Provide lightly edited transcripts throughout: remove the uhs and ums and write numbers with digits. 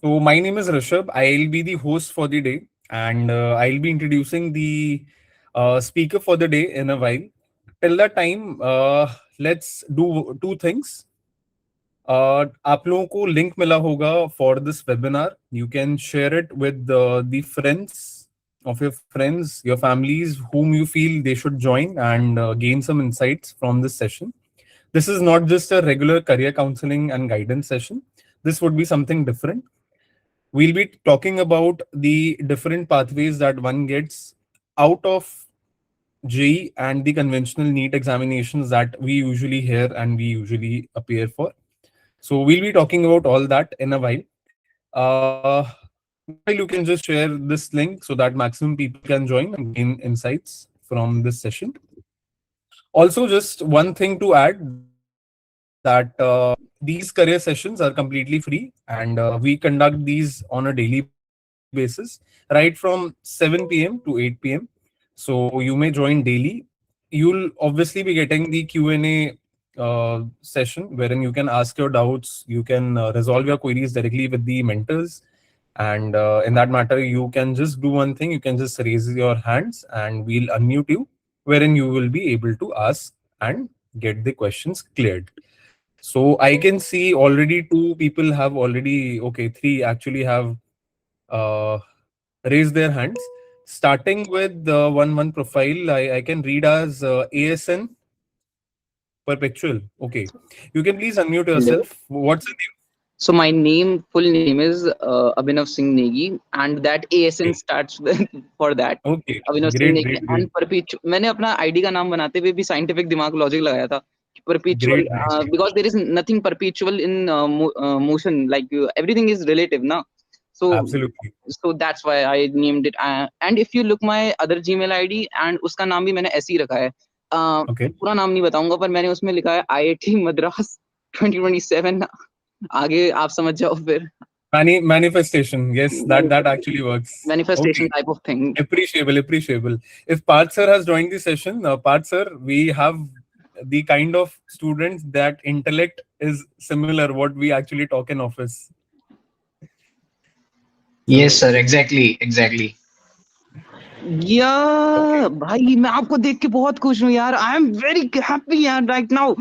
So my name is Rishabh. I'll be the host for the day, and I'll be introducing the speaker for the day in a while. Till that time, let's do two things. आप लोगों को link मिला होगा for this webinar. You can share it with the friends of your friends, your families, whom you feel they should join and gain some insights from this session. This is not just a regular career counseling and guidance session. This would be something different. We'll be talking about the different pathways that one gets out of JEE and the conventional NEET examinations that we usually hear and we usually appear for. So we'll be talking about all that in a while. Meanwhile, you can just share this link so that maximum people can join and gain insights from this session. Also, just one thing to add that these career sessions are completely free, and we conduct these on a daily basis, right from 7 p.m. to 8 p.m. So you may join daily. You'll obviously be getting the Q&A session wherein you can ask your doubts, you can resolve your queries directly with the mentors. And in that matter, you can just do one thing, you can just raise your hands and we'll unmute you, wherein you will be able to ask and get the questions cleared. So I can see already two people have already, okay, three actually have uh, raised their hands. Starting with the one profile, I can read as ASN Perpetual. Okay. You can please unmute Hello. yourself. What's the name? So my full name is Abhinav Singh Negi, and that ASN Okay. starts with for that. Okay. Abhinav Singh Great, Negi great, and great. perpetual. मैंने अपना ID का नाम बनाते हुए भी scientific दिमाग logic लगाया था. Perpetual, Great, great, great. because there is nothing perpetual in motion. Like everything is relative, na. So Absolutely. so that's why I named it. And if you look my other Gmail ID, and उसका नाम भी मैंने ऐसे ही रखा है. Okay. पूरा नाम नहीं बताऊंगा, पर मैंने उसमें लिखा है IIT मद्रास 2027. आगे आप समझ जाओ फिर. Manifestation. Yes, that actually works. Manifestation Okay. type of thing. Appreciable, appreciable. If Parth sir has joined the session, Parth sir, we have the kind of students that intellect is similar what we actually talk in office. Yes, So sir. Exactly. या okay. भाई मैं आपको देख के बहुत खुश हूँ यार. आई एम वेरी हैप्पी यार right now.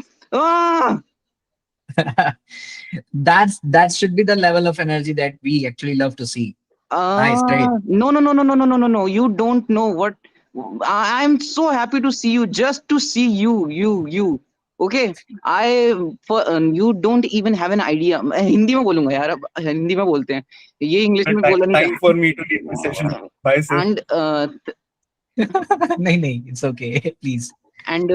That should be the level of energy that we actually love to see. Nice, great. No. You don't know what. I'm so happy to see you. Just to see you. Okay. You don't even have an idea. मैं हिंदी में बोलूंगा यार. अब हिंदी में बोलते हैं. ये English में बोला नहीं Time for me to leave the session. Bye, sir. And No, it's okay. Please. and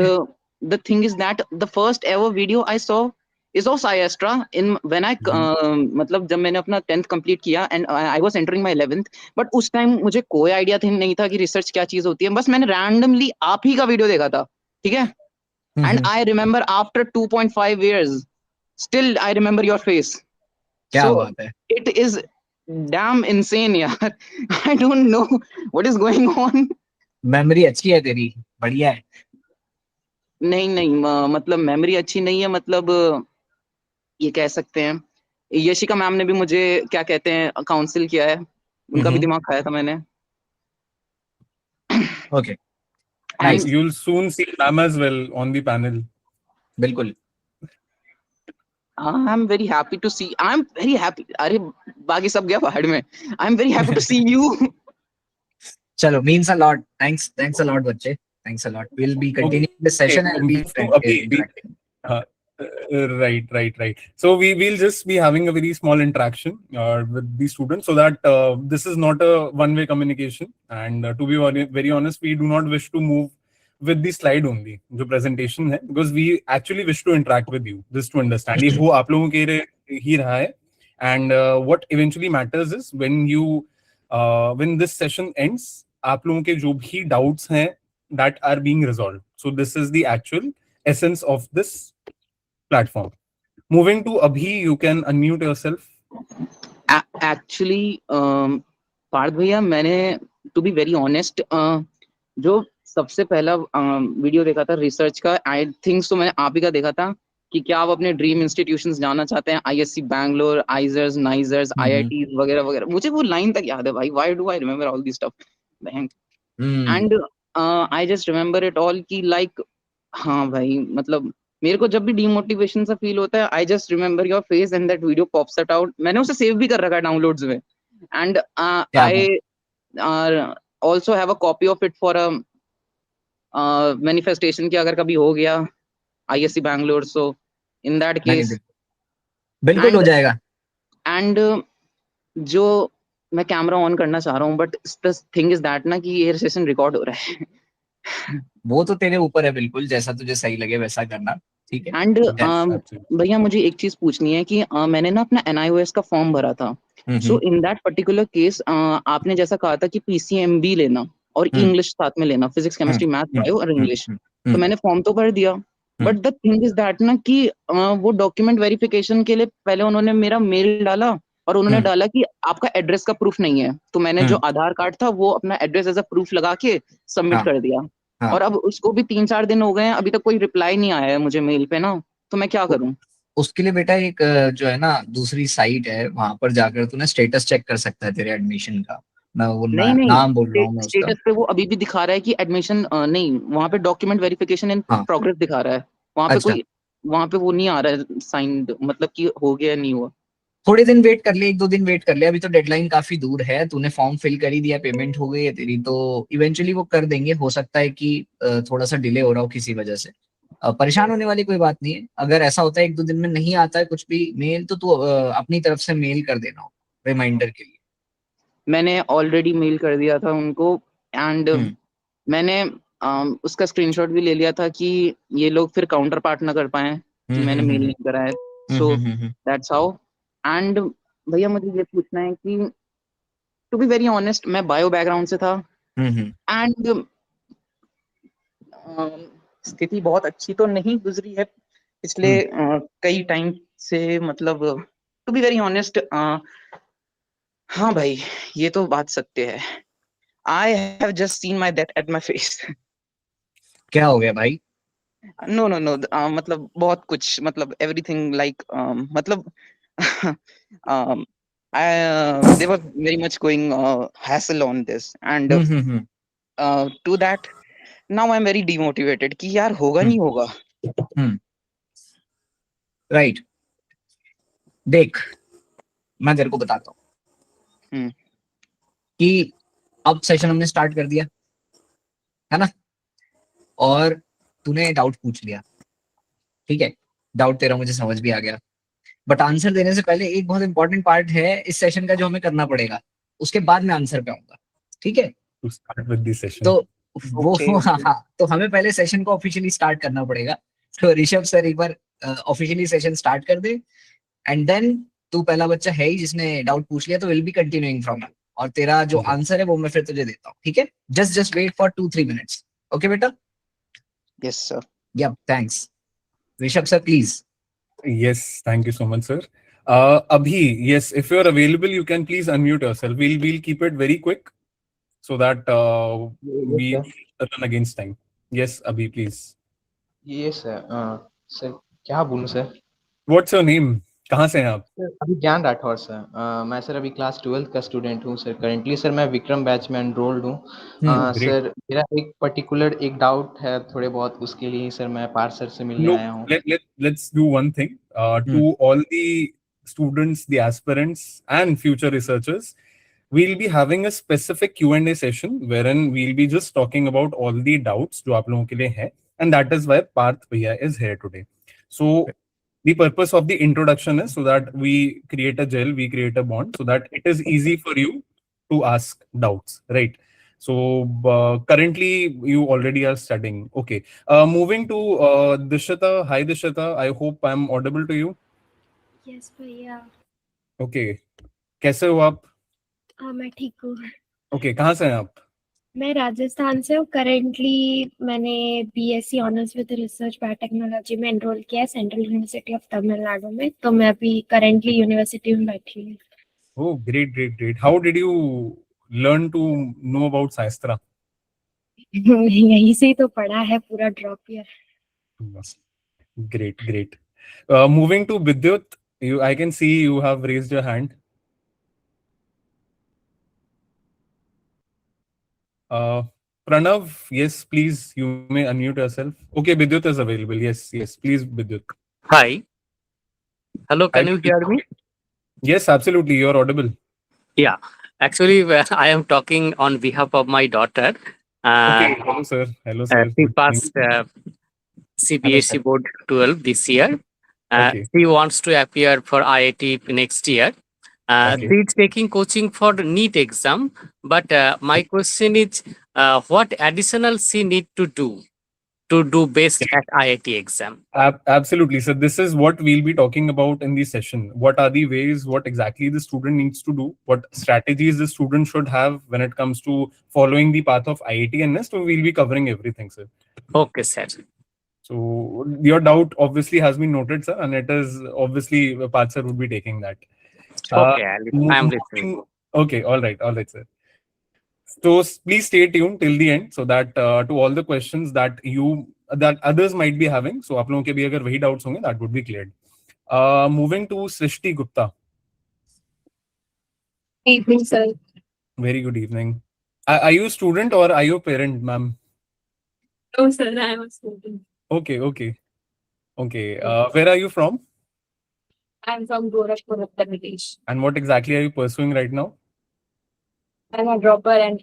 the thing is that the first ever video I saw is of SciAstra in when I मतलब जब मैंने अपना 10th complete किया and I was entering my 11th. But उस time मुझे कोई idea नहीं था कि रिसर्च क्या चीज होती है. बस मैंने randomly आप ही का वीडियो देखा था. ठीक है. And I remember after 2.5 years still I remember your face. क्या So बात है. it is damn insane यार. I don't know what is going on. Memory अच्छी है तेरी. बढ़िया है. नहीं मतलब मेमोरी अच्छी नहीं है. मतलब ये कह सकते हैं यशिका मैम ने भी मुझे क्या कहते हैं काउंसिल किया है. उनका भी दिमाग खाया था मैंने. Okay. And Nice. you'll soon see ma'am as well on the panel. बिल्कुल. I'm very happy to see. I'm very happy. अरे बाकी सब गया पहाड़ में. I'm very happy to see you. चलो, means a lot. Thanks a lot, बच्चे. Thanks a lot. We'll be continuing the session and be interacting. Right. So we'll just be having a very small interaction with the students, so that this is not a one-way communication. And to be very honest, we do not wish to move with the slide only, the presentation hai, because we actually wish to interact with you, just to understand. ये वो आप लोगों के ही रहा है. And what eventually matters is when this session ends, आप लोगों के जो भी doubts हैं that are being resolved. So this is the actual essence of this platform. Moving to Abhi, you can unmute yourself. Actually Partha भैया मैंने to be very honest जो सबसे पहला वीडियो देखा था रिसर्च का. आई थिंक सो मैंने आप ही का देखा था. कि क्या आप अपने ड्रीम इंस्टीट्यूशंस जाना चाहते हैं, IISc Bangalore, IISERs, NISERs, IITs वगैरह वगैरह। मुझे वो लाइन तक याद है भाई, why do I remember all this stuff and I just remember it all की लाइक, हाँ भाई मतलब मेरे को जब भी डीमोटिवेशन सा फील होता है, I just remember your face and that video pops it out. मैंने उसे सेव भी कर रखा है डाउनलोड्स में, and I also have a copy of it for a manifestation, की अगर कभी हो गया IISc Bangalore, so in that case. बिल्कुल हो जाएगा। एंड जो मैं कैमरा ऑन करना चाह रहा हूँ, but the thing is that ना कि ये सेशन रिकॉर्ड हो रहा है। वो तो तेरे ऊपर है, बिल्कुल जैसा तुझे सही लगे वैसा करना, ठीक है। And Absolutely. भैया मुझे एक चीज पूछनी है कि मैंने ना अपना NIOS का फॉर्म भरा था। सो इन दैट पर्टिकुलर केस आपने जैसा कहा था कि PCMB लेना और इंग्लिश साथ में लेना, फिजिक्स केमिस्ट्री मैथ बायो और इंग्लिश। तो मैंने फॉर्म तो भर दिया, but the thing is that ना कि वो डॉक्यूमेंट वेरिफिकेशन के लिए पहले उन्होंने मेरा मेल डाला और उन्होंने डाला कि आपका एड्रेस का प्रूफ नहीं है। तो मैंने जो आधार कार्ड था वो अपना एड्रेस एज अ प्रूफ लगा के सबमिट कर दिया, और अब उसको भी 3-4 दिन हो गए हैं, अभी तक कोई रिप्लाई नहीं आया है मुझे मेल पे ना, तो मैं क्या करूं? उसके लिए बेटा एक जो है ना दूसरी साइट है, वहां पर जाकर तू ना स्टेटस चेक कर सकता है तेरे एडमिशन का। मैं वो नहीं नहीं, नाम बोल रहा हूँ मैं उसका। स्टेटस पे वो अभी भी दिखा रहा है कि एडमिशन नहीं, वहां पे डॉक्यूमेंट वेरिफिकेशन इन हाँ, प्रोग्रेस दिखा रहा है। वहां पे अच्छा, कोई, वहां पे वो नहीं आ रहा है साइंड, मतलब कि हो गया नहीं हुआ। थोड़े दिन वेट कर ले, 1-2 दिन वेट कर ले, अभी तो डेडलाइन काफी दूर है। तूने फॉर्म फिल कर ही दिया, पेमेंट हो गई है तेरी, तो इवेंचुअली वो कर देंगे। हो सकता है कि थोड़ा सा डिले हो रहा हो किसी वजह से। परेशान होने वाली कोई बात नहीं है। अगर ऐसा होता है 1-2 दिन में नहीं आता है कुछ भी मेल, तो तू अपनी तरफ से मेल कर देना रिमाइंडर के लिए। मैंने ऑलरेडी मेल कर दिया था उनको, एंड हम्म मैंने उसका स्क्रीनशॉट भी ले लिया था कि ये लोग फिर काउंटर पार्ट ना कर पाए कि मैंने मेल नहीं करा है। So that's how. एंड भैया मुझे ये पूछना है कि टू बी वेरी ऑनेस्ट, मैं बायो बैकग्राउंड से था, एंड स्थिति बहुत अच्छी तो नहीं गुजरी है पिछले कई टाइम से, मतलब टू बी वेरी ऑनेस्ट। हाँ भाई, ये तो बात सत्य है। I have just seen my death at my face. क्या हो गया भाई? नो नो नो, मतलब बहुत कुछ, मतलब एवरीथिंग लाइक, मतलब there was very much going hassle on this, and to that now I'm very demotivated कि यार होगा नहीं होगा। राइट, देख मैं तेरे को बताता हूँ कि अब सेशन हमने स्टार्ट कर दिया है ना, और तूने डाउट पूछ लिया, ठीक है। डाउट तेरा मुझे समझ भी आ गया, बट आंसर देने से पहले एक बहुत इंपॉर्टेंट पार्ट है इस सेशन का जो हमें करना पड़ेगा, उसके बाद मैं आंसर पे आऊंगा, ठीक है। To start with the session. तो वो Okay, okay. हाँ, तो हमें पहले सेशन को ऑफिशियली स्टार्ट करना पड़ेगा। तो ऋषभ सर एक बार ऑफिशियली सेशन स्टार्ट कर दे, एंड देन तू पहला बच्चा है ही जिसने डाउट पूछ लिया, तो विल बी कंटिन्यूइंग फ्रॉम, और तेरा जो Okay. आंसर है वो मैं फिर तुझे देता हूँ, ठीक है। Just wait for 2-3 minutes, okay बेटा। Yes sir. या thanks Rishabh sir, please. Yes, thank you so much, sir. Abhi, yes, if you're available, you can please unmute yourself. We'll keep it very quick so that Yes, we sir. run against time. Yes, Abhi, please. Yes, sir. Sir क्या बोलूँ sir? What's your name? कहाँ से हैं आप? Sir अभी ज्ञान Rathore sir. मैं sir अभी क्लास 12th का स्टूडेंट हूँ सर। करेंटली सर मैं विक्रम बैच में एनरोल्ड हूँ। Great. सर मेरा एक पर्टिकुलर एक डाउट है थोड़े बहुत, उसके लिए ही सर मैं पार्थ सर से मिलने No, आया हूँ। let's do one thing. To all the students, the aspirants, and future researchers, we'll be having a specific Q&A session wherein we'll be just talking about all the doubts जो आप लोगों के लिए है, and that is why Parth Bhaiya is here today. So the purpose of the introduction is so that we create a gel, we create a bond, so that it is easy for you to ask doubts, right? So currently you already are studying. Okay. Moving to Dishita. Hi Dishita. I hope I'm audible to you. Yes भैया। Okay. कैसे हो आप? मैं ठीक हूँ। Okay. कहाँ से हैं आप? मैं राजस्थान से हूँ। करेंटली मैंने BSc honours with research biotechnology में एनरोल किया है सेंट्रल यूनिवर्सिटी ऑफ तमिलनाडु में। तो मैं अभी करेंटली यूनिवर्सिटी में बैठी हूँ। Oh, great. How did you learn to know about SciAstra? यहीं से ही तो पढ़ा है पूरा drop year. Great. Moving to Vidyut, I can see you have raised your hand. Pranav, yes, please, you may unmute yourself. Okay, Vidyut is available. Yes, please, Vidyut. Hi. Hello, Hi, can you Vidyut. hear me? Yes, absolutely. You're audible. Yeah. Actually, I am talking on behalf of my daughter. Okay. Hello, sir. Hello, sir. She Good evening. passed Hello, CBSE sir. Board 12 this year. Okay. She wants to appear for IIT next year. Okay. She's taking coaching for NEET exam. But my question is, what additional she need to do best at IIT exam? Absolutely. So this is what we'll be talking about in the session. What are the ways, what exactly the student needs to do, what strategies the student should have when it comes to following the path of IIT and NEST. So we'll be covering everything, sir. Okay, sir. So your doubt obviously has been noted, sir, and it is obviously Parth sir would be taking that. Okay, I am listening. Okay, all right, sir. So please stay tuned till the end so that to all the questions that others might be having, so आप लोगों के भी अगर वही doubts होंगे, that would be cleared. Moving to Srishti Gupta. Evening, sir. Very good evening. Are you a student or are you a parent, ma'am? No, sir, I am a student. Okay. Where are you from? I'm from Gorakhpur, Uttar Pradesh. And what exactly are you pursuing right now? I'm a dropper, and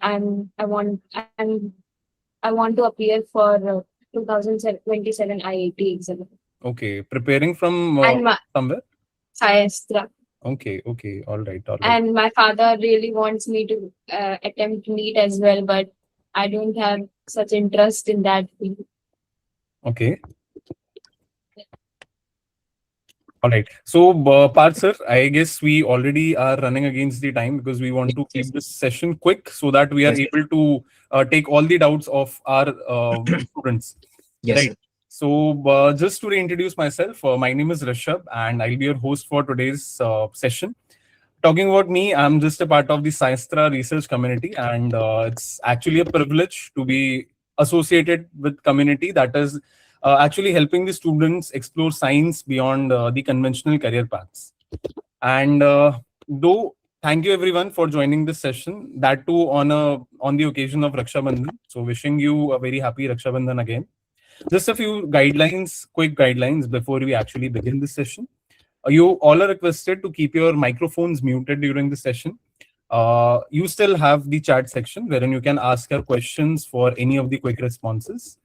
I want to appear for 2027 IIT exam. Okay, preparing from And somewhere? SciAstra. Okay, all right. And my father really wants me to attempt NEET as well, but I don't have such interest in that field. Okay. All right. So, Parth sir, I guess we already are running against the time because we want to keep this session quick so that we are able to take all the doubts of our students. Yes. Right. So, just to reintroduce myself, my name is Raksha, and I'll be your host for today's session. Talking about me, I'm just a part of the SciAstra research community, and it's actually a privilege to be associated with community that is actually helping the students explore science beyond the conventional career paths. And though, thank you everyone for joining this session. That too on the occasion of Raksha Bandhan. So wishing you a very happy Raksha Bandhan again. Just a few quick guidelines before we actually begin this session. You all are requested to keep your microphones muted during the session. You still have the chat section wherein you can ask your questions for any of the quick responses.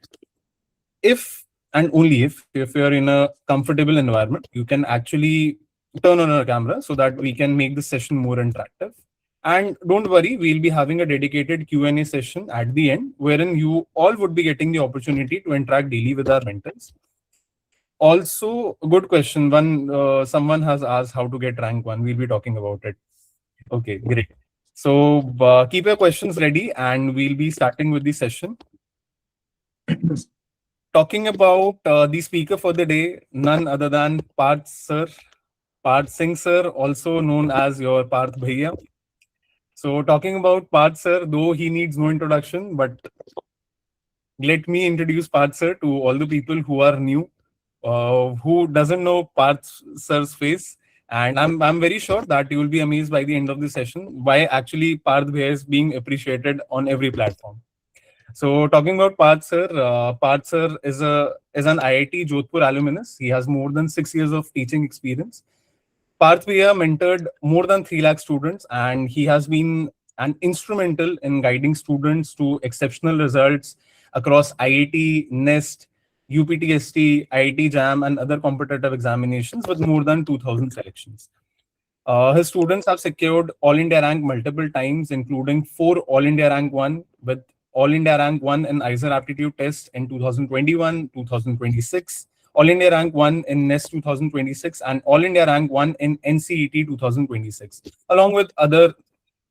If and only if you're in a comfortable environment, you can actually turn on our camera so that we can make the session more interactive. And don't worry, we'll be having a dedicated Q&A session at the end, wherein you all would be getting the opportunity to interact daily with our mentors. Also, good question. Someone has asked how to get rank 1. We'll be talking about it. Okay, great. So keep your questions ready and we'll be starting with the session. Talking about the speaker for the day, none other than Parth Singh sir, also known as your Parth Bhaiya. So talking about Parth sir, though he needs no introduction, but let me introduce Parth sir to all the people who are new, who doesn't know Parth sir's face. And I'm very sure that you will be amazed by the end of the session why actually Parth Bhaiya is being appreciated on every platform. So talking about Parth sir is an IIT Jodhpur alumnus. He has more than 6 years of teaching experience. Parth Bhaiya mentored more than 3 lakh students, and he has been an instrumental in guiding students to exceptional results across IIT, NEST, UPTST, IIT JAM, and other competitive examinations with more than 2,000 selections. His students have secured All India rank multiple times, including 4 All India rank 1 with All India rank 1 in IISER aptitude test in 2021, 2026, All India rank 1 in NEST 2026, and All India rank 1 in NCET 2026, along with other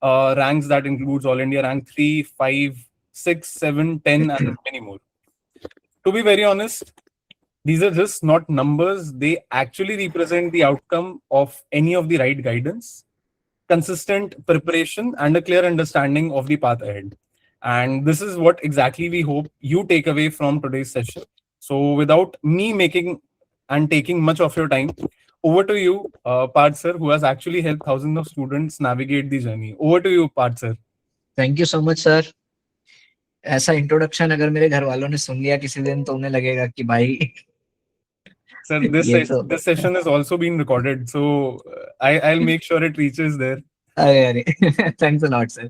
ranks that includes All India rank 3, 5, 6, 7, 10, and many more. To be very honest, these are just not numbers. They actually represent the outcome of any of the right guidance, consistent preparation, and a clear understanding of the path ahead. And this is what exactly we hope you take away from today's session. So without me making and taking much of your time. Over to you, Parth sir, who has actually helped thousands of students navigate the journey. Over to you, Parth sir. Thank you so much, sir. ऐसा introduction अगर मेरे घर वालों ने सुन लिया किसी दिन तो उन्हें लगेगा कि भाई Sir, this ये तो this session is also being recorded, so I'll make sure it reaches there. अरे thanks a lot, sir.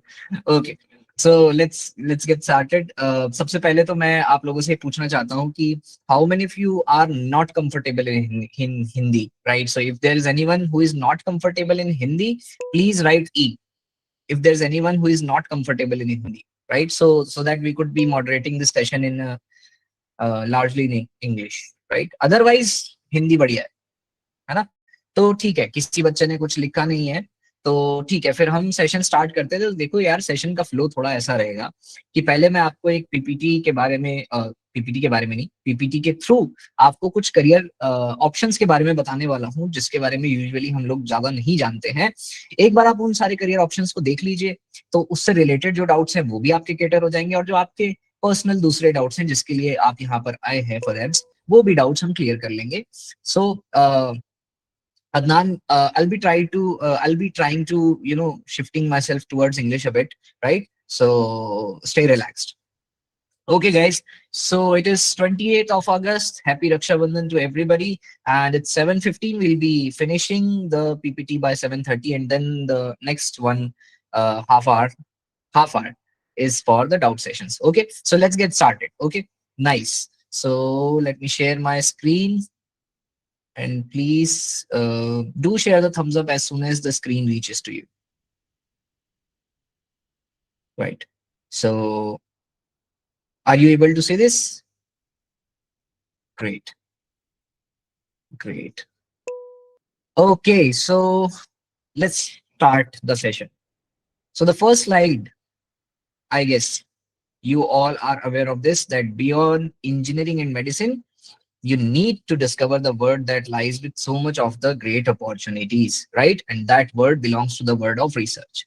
Okay, so let's get started. सबसे पहले तो मैं आप लोगों से पूछना चाहता हूँ कि how many of you are not comfortable in Hindi, right? So if there is anyone who is not comfortable in Hindi, please write E. If there's anyone who is not comfortable in Hindi, right? So that we could be moderating this session in largely in English, right? Otherwise Hindi बढ़िया है ना? तो ठीक है, किसी बच्चे ने कुछ लिखा नहीं है तो ठीक है, फिर हम सेशन स्टार्ट करते हैं। तो देखो यार, सेशन का फ्लो थोड़ा ऐसा रहेगा कि पहले मैं आपको एक पीपीटी के बारे में नहीं, पीपीटी के थ्रू आपको कुछ करियर ऑप्शंस के बारे में बताने वाला हूँ, जिसके बारे में यूजुअली हम लोग ज्यादा नहीं जानते हैं। एक बार आप उन सारे करियर ऑप्शंस को देख लीजिए तो उससे रिलेटेड जो डाउट्स हैं वो भी आपके कैटर हो जाएंगे, और जो आपके पर्सनल दूसरे डाउट्स हैं जिसके लिए आप यहाँ पर आए हैं फॉर एड्स, वो भी डाउट्स हम क्लियर कर लेंगे। सो Adnan, I'll be trying to, shifting myself towards English a bit, right? So stay relaxed. Okay, guys. So it is 28th of August. Happy Raksha Bandhan to everybody. And it's 7:15. We'll be finishing the PPT by 7:30, and then the next one, half hour is for the doubt sessions. Okay. So let's get started. Okay. Nice. So let me share my screen. And please do share the thumbs up as soon as the screen reaches to you. Right. So are you able to see this? Great. Great. Okay, so let's start the session. So the first slide, I guess you all are aware of this, that beyond engineering and medicine, you need to discover the word that lies with so much of the great opportunities, right? And that word belongs to the word of research.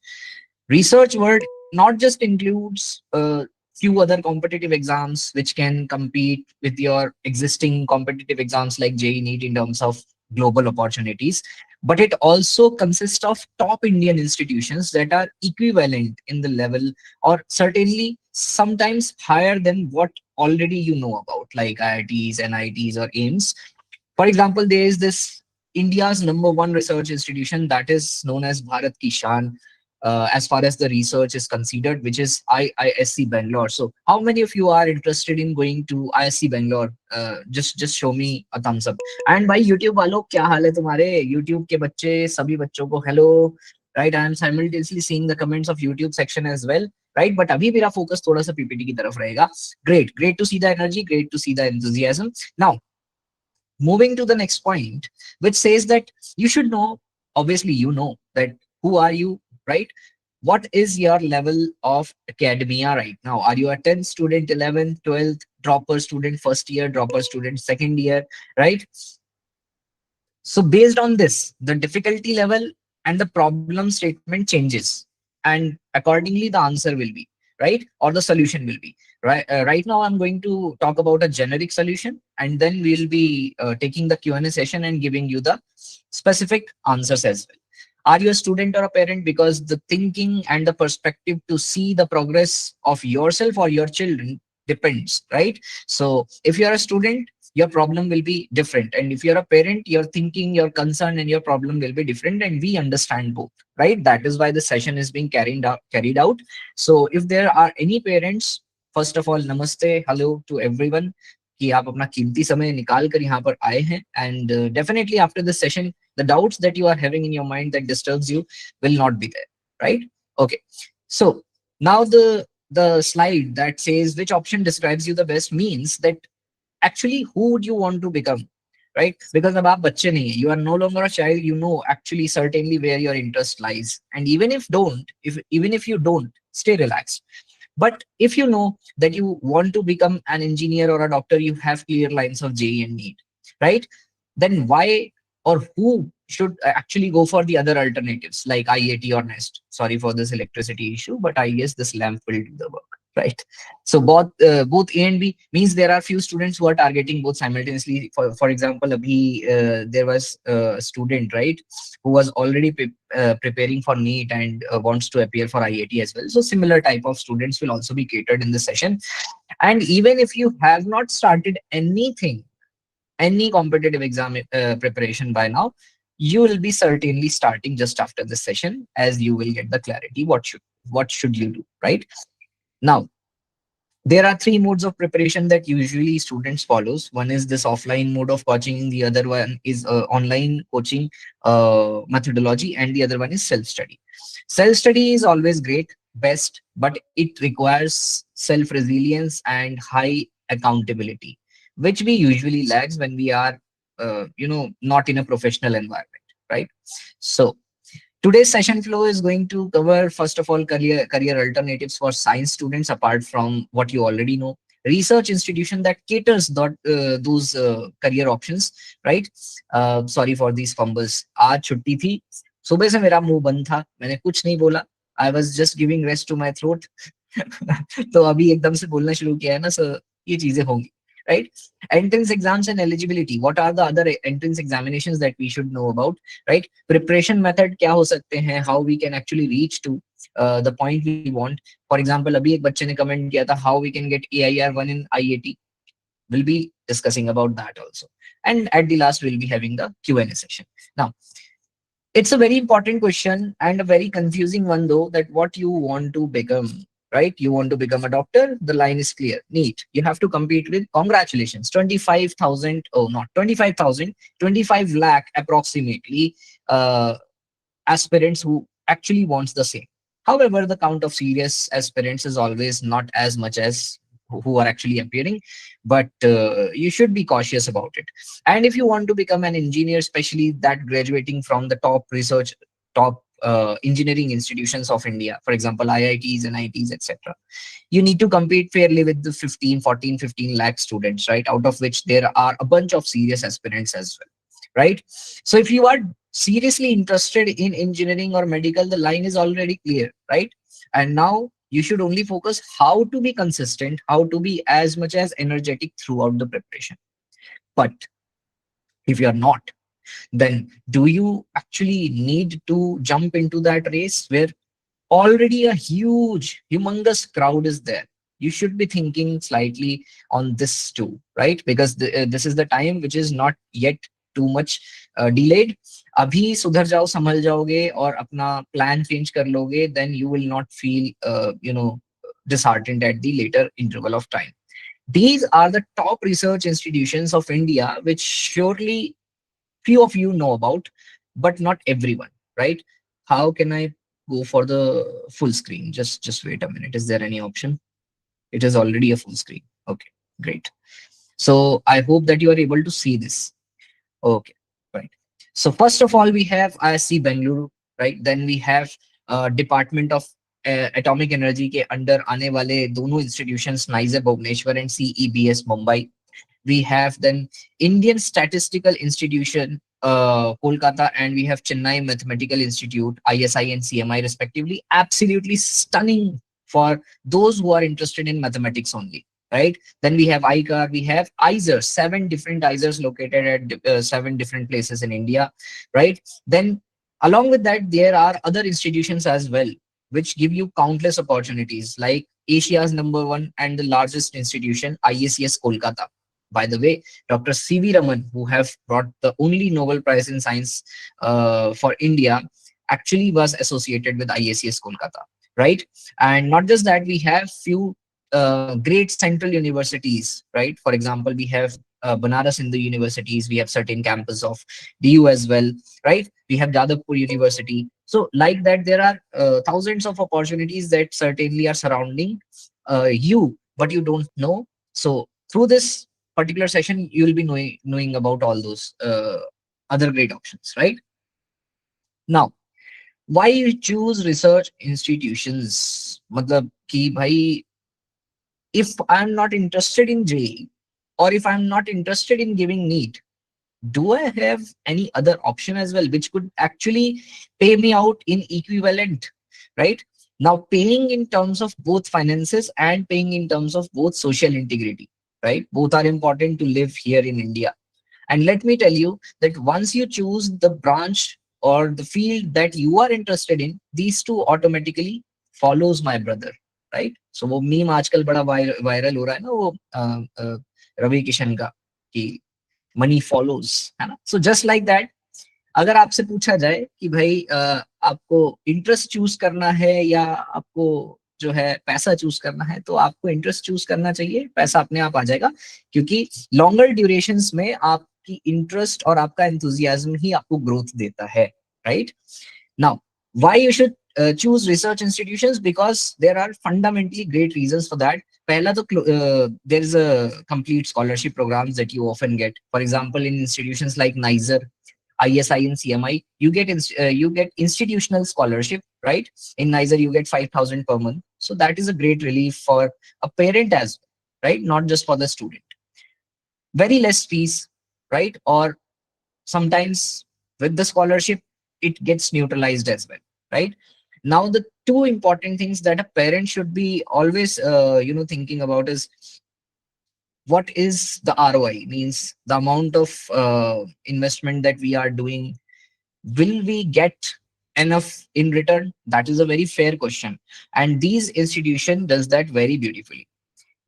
Research word not just includes a few other competitive exams which can compete with your existing competitive exams like JEE NEET in terms of global opportunities, but it also consists of top Indian institutions that are equivalent in the level, or certainly sometimes higher than what already you know about, like IITs, NITs, or AIIMS. For example, there is this India's #1 research institution that is known as Bharat Ki Shaan, as far as the research is considered, which is IISc Bangalore. So how many of you are interested in going to IISc Bangalore? Just show me a thumbs up. And by YouTube वालों, क्या हाल है तुम्हारे? YouTube के बच्चे, सभी बच्चों को hello, right? I am simultaneously seeing the comments of YouTube section as well, right? But अभी मेरा focus थोड़ा सा PPT की तरफ रहेगा. Great to see the energy, great to see the enthusiasm. Now, moving to the next point, which says that you should know, obviously you know that who are you, right? What is your level of academia right now? Are you a 10th student, 11th, 12th, dropper student, first year, dropper student, second year, right? So based on this, the difficulty level and the problem statement changes, and accordingly the answer will be, right? Or the solution will be, right? Right now I'm going to talk about a generic solution, and then we'll be taking the Q&A session and giving you the specific answers as well. Are you a student or a parent? Because the thinking and the perspective to see the progress of yourself or your children depends, right? So if you're a student, your problem will be different. And if you're a parent, your thinking, your concern, and your problem will be different. And we understand both, right? That is why the session is being carried out. So if there are any parents, first of all, namaste, hello to everyone. कि आप अपना कीमती समय निकाल कर यहाँ पर आए हैं, and definitely after this session, the doubts that you are having in your mind that disturbs you will not be there, right? Okay, so now the slide that says which option describes you the best means that actually who would you want to become, right? Because अब आप बच्चे नहीं हैं, you are no longer a child, you know actually certainly where your interest lies, and even if you don't, stay relaxed. But if you know that you want to become an engineer or a doctor, you have clear lines of JEE and NEET, right? Then why or who should actually go for the other alternatives like IIT or NEST? Sorry for this electricity issue, but I guess this lamp will do the work. right? So both A and B means there are few students who are targeting both simultaneously. For example, there was a student, right, who was already preparing for NEET and wants to appear for IIT as well. So similar type of students will also be catered in this session. And even if you have not started anything, any competitive exam preparation by now, you will be certainly starting just after this session, as you will get the clarity what should you do, right? Now, there are three modes of preparation that usually students follows. One is this offline mode of coaching, the other one is online coaching methodology, and the other one is self-study. Self-study is always great, best, but it requires self-resilience and high accountability, which we usually lacks when we are not in a professional environment, right? So today's session flow is going to cover, first of all, career alternatives for science students apart from what you already know. Research institution that caters those career options, right? Sorry for these fumbles. आज छुट्टी थी, सुबह से मेरा मुंह बंद था, मैंने कुछ नहीं बोला. I was just giving rest to my throat. तो अभी एकदम से बोलना शुरू किया है ना, सर ये चीजें होंगी, right? Entrance exams and eligibility. What are the other entrance examinations that we should know about, right? Preparation method क्या हो सकते हैं, how we can actually reach to the point we want. For example, अभी एक बच्चे ने comment किया था how we can get AIR1 in IIT. We'll be discussing about that also. And at the last, we'll be having the Q&A session. Now, it's a very important question and a very confusing one though, that what you want to become, right? You want to become a doctor, the line is clear. NEET, you have to compete with, congratulations, 25,000, oh not 25,000, 25 lakh approximately aspirants who actually wants the same. However, the count of serious aspirants is always not as much as who are actually appearing, but you should be cautious about it. And if you want to become an engineer, especially that graduating from the top research, top engineering institutions of India, for example, IITs, NITs, etc., you need to compete fairly with the 15 lakh students, right? Out of which there are a bunch of serious aspirants as well, right? So if you are seriously interested in engineering or medical, the line is already clear, right? And now you should only focus how to be consistent, how to be as much as energetic throughout the preparation. But if you are not, then do you actually need to jump into that race where already a humongous crowd is there? You should be thinking slightly on this too, right? Because this is the time which is not yet too much delayed. अभी सुधर जाओ, संभल जाओगे और अपना plan change कर लोगे, then you will not feel disheartened at the later interval of time. These are the top research institutions of India, which surely few of you know about, but not everyone, right? How can I go for the full screen? Just wait a minute. Is there any option? It is already a full screen. Okay, great. So I hope that you are able to see this. Okay, right. So first of all, we have IISc Bangalore, right? Then we have Department of Atomic Energy के under आने वाले दोनों institutions, NISER Bhubaneswar and CEBS Mumbai. We have then Indian Statistical Institution, Kolkata, and we have Chennai Mathematical Institute, ISI and CMI respectively. Absolutely stunning for those who are interested in mathematics only, right? Then we have ICAR, we have IISER, 7 different IISERs located at 7 different places in India, right? Then along with that, there are other institutions as well, which give you countless opportunities, like Asia's #1 and the largest institution, IISc Kolkata. By the way, Dr. C.V. Raman, who have brought the only Nobel Prize in Science for India, actually was associated with IISc Kolkata, right? And not just that, we have few great central universities, right? For example, we have Banaras Hindu universities, we have certain campus of DU as well, right? We have Jadavpur University. So like that, there are thousands of opportunities that certainly are surrounding you, but you don't know. So through this particular session, you will be knowing about all those other great options, right? Now, why you choose research institutions? मतलब कि भाई, if I'm not interested in JEE, or if I'm not interested in giving NEET, do I have any other option as well, which could actually pay me out in equivalent, right? Now, paying in terms of both finances and paying in terms of both social integrity, right? Both are important to live here in India. And let me tell you that once you choose the branch or the field that you are interested in, these two automatically follows, my brother, right? So वो meme आजकल बड़ा viral हो रहा है ना, वो रवि किशन का कि मनी फॉलोज, है ना? सो जस्ट लाइक दैट, अगर आपसे पूछा जाए कि भाई आपको इंटरेस्ट चूज करना है या आपको जो है पैसा चूज करना है, तो आपको इंटरेस्ट चूज करना चाहिए, पैसा अपने आप आ जाएगा, क्योंकि लॉन्गर ड्यूरेशंस में आपकी इंटरेस्ट और आपका एंथुजियाज्म ही आपको ग्रोथ देता है, right? Now why you should choose research institutions? Because there are fundamentally great reasons for that. पहला तो there is a complete scholarship programs that you often get. For example, in institutions like NISER, ISI and CMI, you get institutional scholarship, right? In NISER, you get 5,000 per month. So that is a great relief for a parent as well, right? Not just for the student. Very less fees, right? Or sometimes with the scholarship, it gets neutralized as well, right? Now, the two important things that a parent should be always, thinking about is, what is the ROI? Means the amount of investment that we are doing, will we get enough in return? That is a very fair question, and these institution does that very beautifully.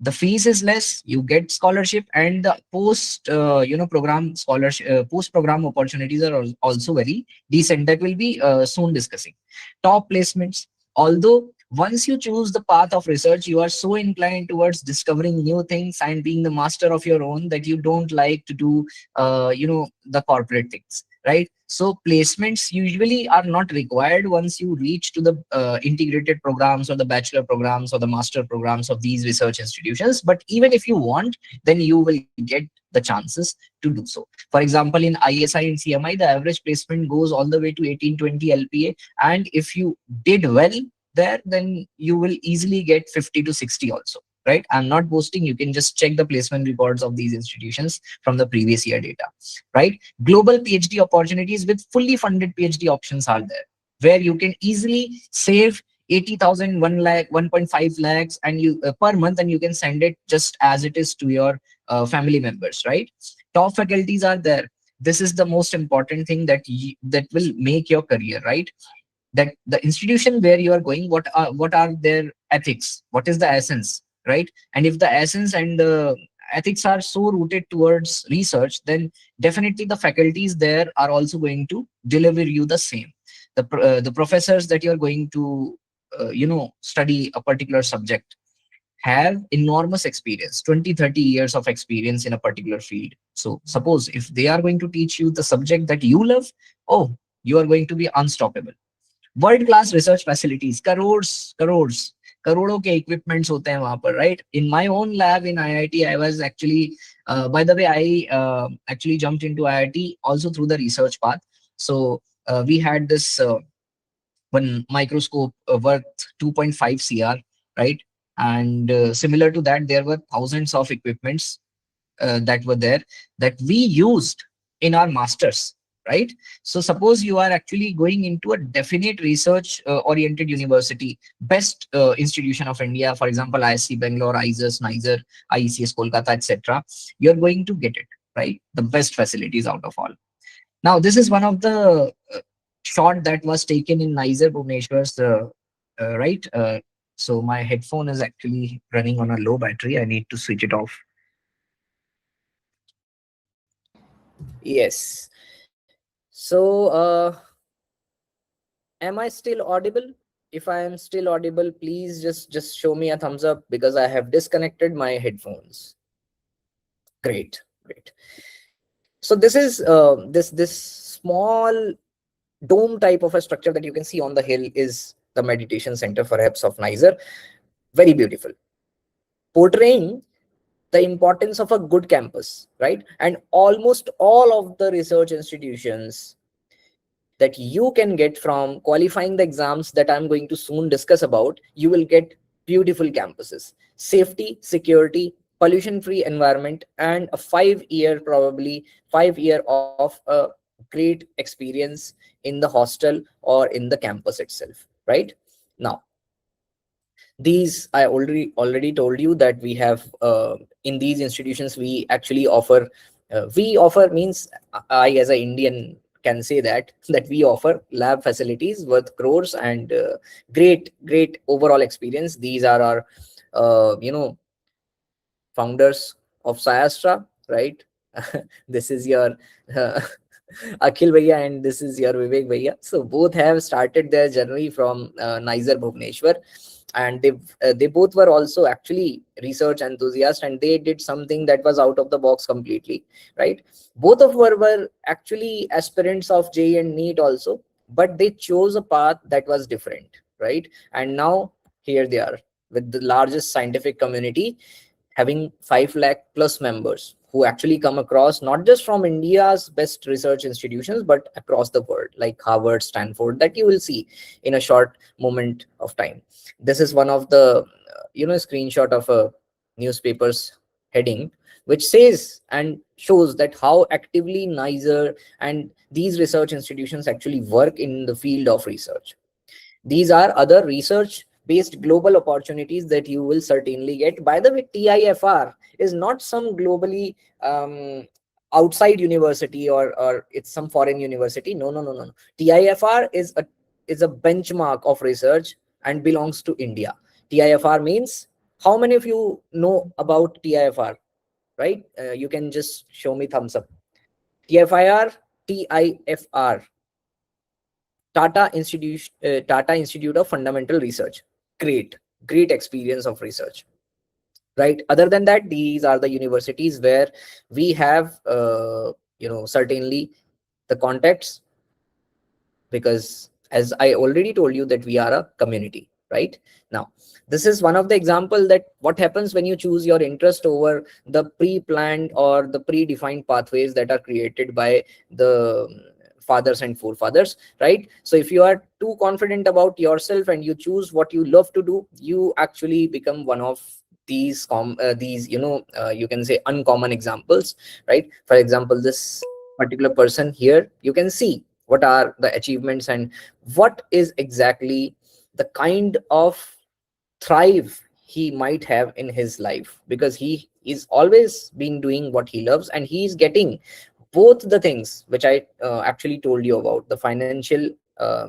The fees is less, you get scholarship, and the post program scholarship, post program opportunities are also very decent, that will be soon discussing. Top placements, although once you choose the path of research, you are so inclined towards discovering new things and being the master of your own, that you don't like to do the corporate things, right? So placements usually are not required once you reach to the integrated programs or the bachelor programs or the master programs of these research institutions. But even if you want, then you will get the chances to do so. For example, in ISI and CMI, the average placement goes all the way to 18-20 LPA. And if you did well there, then you will easily get 50 to 60 also, right? I'm not boasting. You can just check the placement records of these institutions from the previous year data, right? Global PhD opportunities with fully funded PhD options are there, where you can easily save 80,000, 1 lakh, 1.5 lakhs, and you per month, and you can send it just as it is to your family members, right? Top faculties are there. This is the most important thing that that will make your career, right? That the institution where you are going, what are their ethics? What is the essence, right? And if the essence and the ethics are so rooted towards research, then definitely the faculties there are also going to deliver you the same. The professors that you are going to study a particular subject have enormous experience, 20-30 years of experience in a particular field. So suppose if they are going to teach you the subject that you love, oh, you are going to be unstoppable. World class research facilities, करोड़ों के equipments होते हैं वहां पर, right? In my own lab in IIT, I was actually by the way, I actually jumped into IIT also through the research path. So we had this one microscope worth 2.5 CR, right? And similar to that, there were thousands of equipments that were there that we used in our masters, right? So suppose you are actually going into a definite research oriented university, best institution of India, for example, IISc Bangalore, IISER, NISER, IECS Kolkata, etc. You're going to get it, right? The best facilities out of all. Now, this is one of the shot that was taken in NISER Bhubaneswar's, right? So my headphone is actually running on a low battery. I need to switch it off. Yes. So, am I still audible? If I am still audible, please just show me a thumbs up, because I have disconnected my headphones. Great. So this is this small dome type of a structure that you can see on the hill is the meditation center, perhaps, of NISER. Very beautiful, portraying the importance of a good campus, right? And almost all of the research institutions that you can get from qualifying the exams that I'm going to soon discuss about, you will get beautiful campuses, safety, security, pollution-free environment, and a 5-year, probably 5-year of a great experience in the hostel or in the campus itself, right? Now, These I already told you that we have in these institutions we actually offer we offer means I as a Indian can say that we offer lab facilities worth crores and great overall experience. These are our founders of SciAstra, right? This is your uh, Akhil Bhaiya and this is your Vivek Bhaiya. So both have started their journey from NISER Bhubaneswar, and they both were also actually research enthusiasts, and they did something that was out of the box completely, right? Both of were actually aspirants of JEE and NEET also, but they chose a path that was different, right? And now here they are with the largest scientific community, having 5 lakh plus members who actually come across not just from India's best research institutions, but across the world, like Harvard, Stanford, that you will see in a short moment of time. This is one of the, screenshot of a newspaper's heading, which says and shows that how actively NISER and these research institutions actually work in the field of research. These are other research based global opportunities that you will certainly get. By the way, TIFR is not some globally outside university or it's some foreign university. No. TIFR is a benchmark of research and belongs to India. TIFR means, how many of you know about TIFR, right? You can just show me thumbs up. TIFR, Tata Institute of Fundamental Research. Great experience of research, right? Other than that, these are the universities where we have certainly the contacts, because as I already told you that we are a community, right? Now this is one of the example that what happens when you choose your interest over the pre-planned or the predefined pathways that are created by the fathers and forefathers, right? So if you are too confident about yourself and you choose what you love to do, you actually become one of these you can say uncommon examples, right? For example, this particular person here, you can see what are the achievements and what is exactly the kind of thrive he might have in his life, because he is always been doing what he loves, and he is getting both the things which I actually told you about, the financial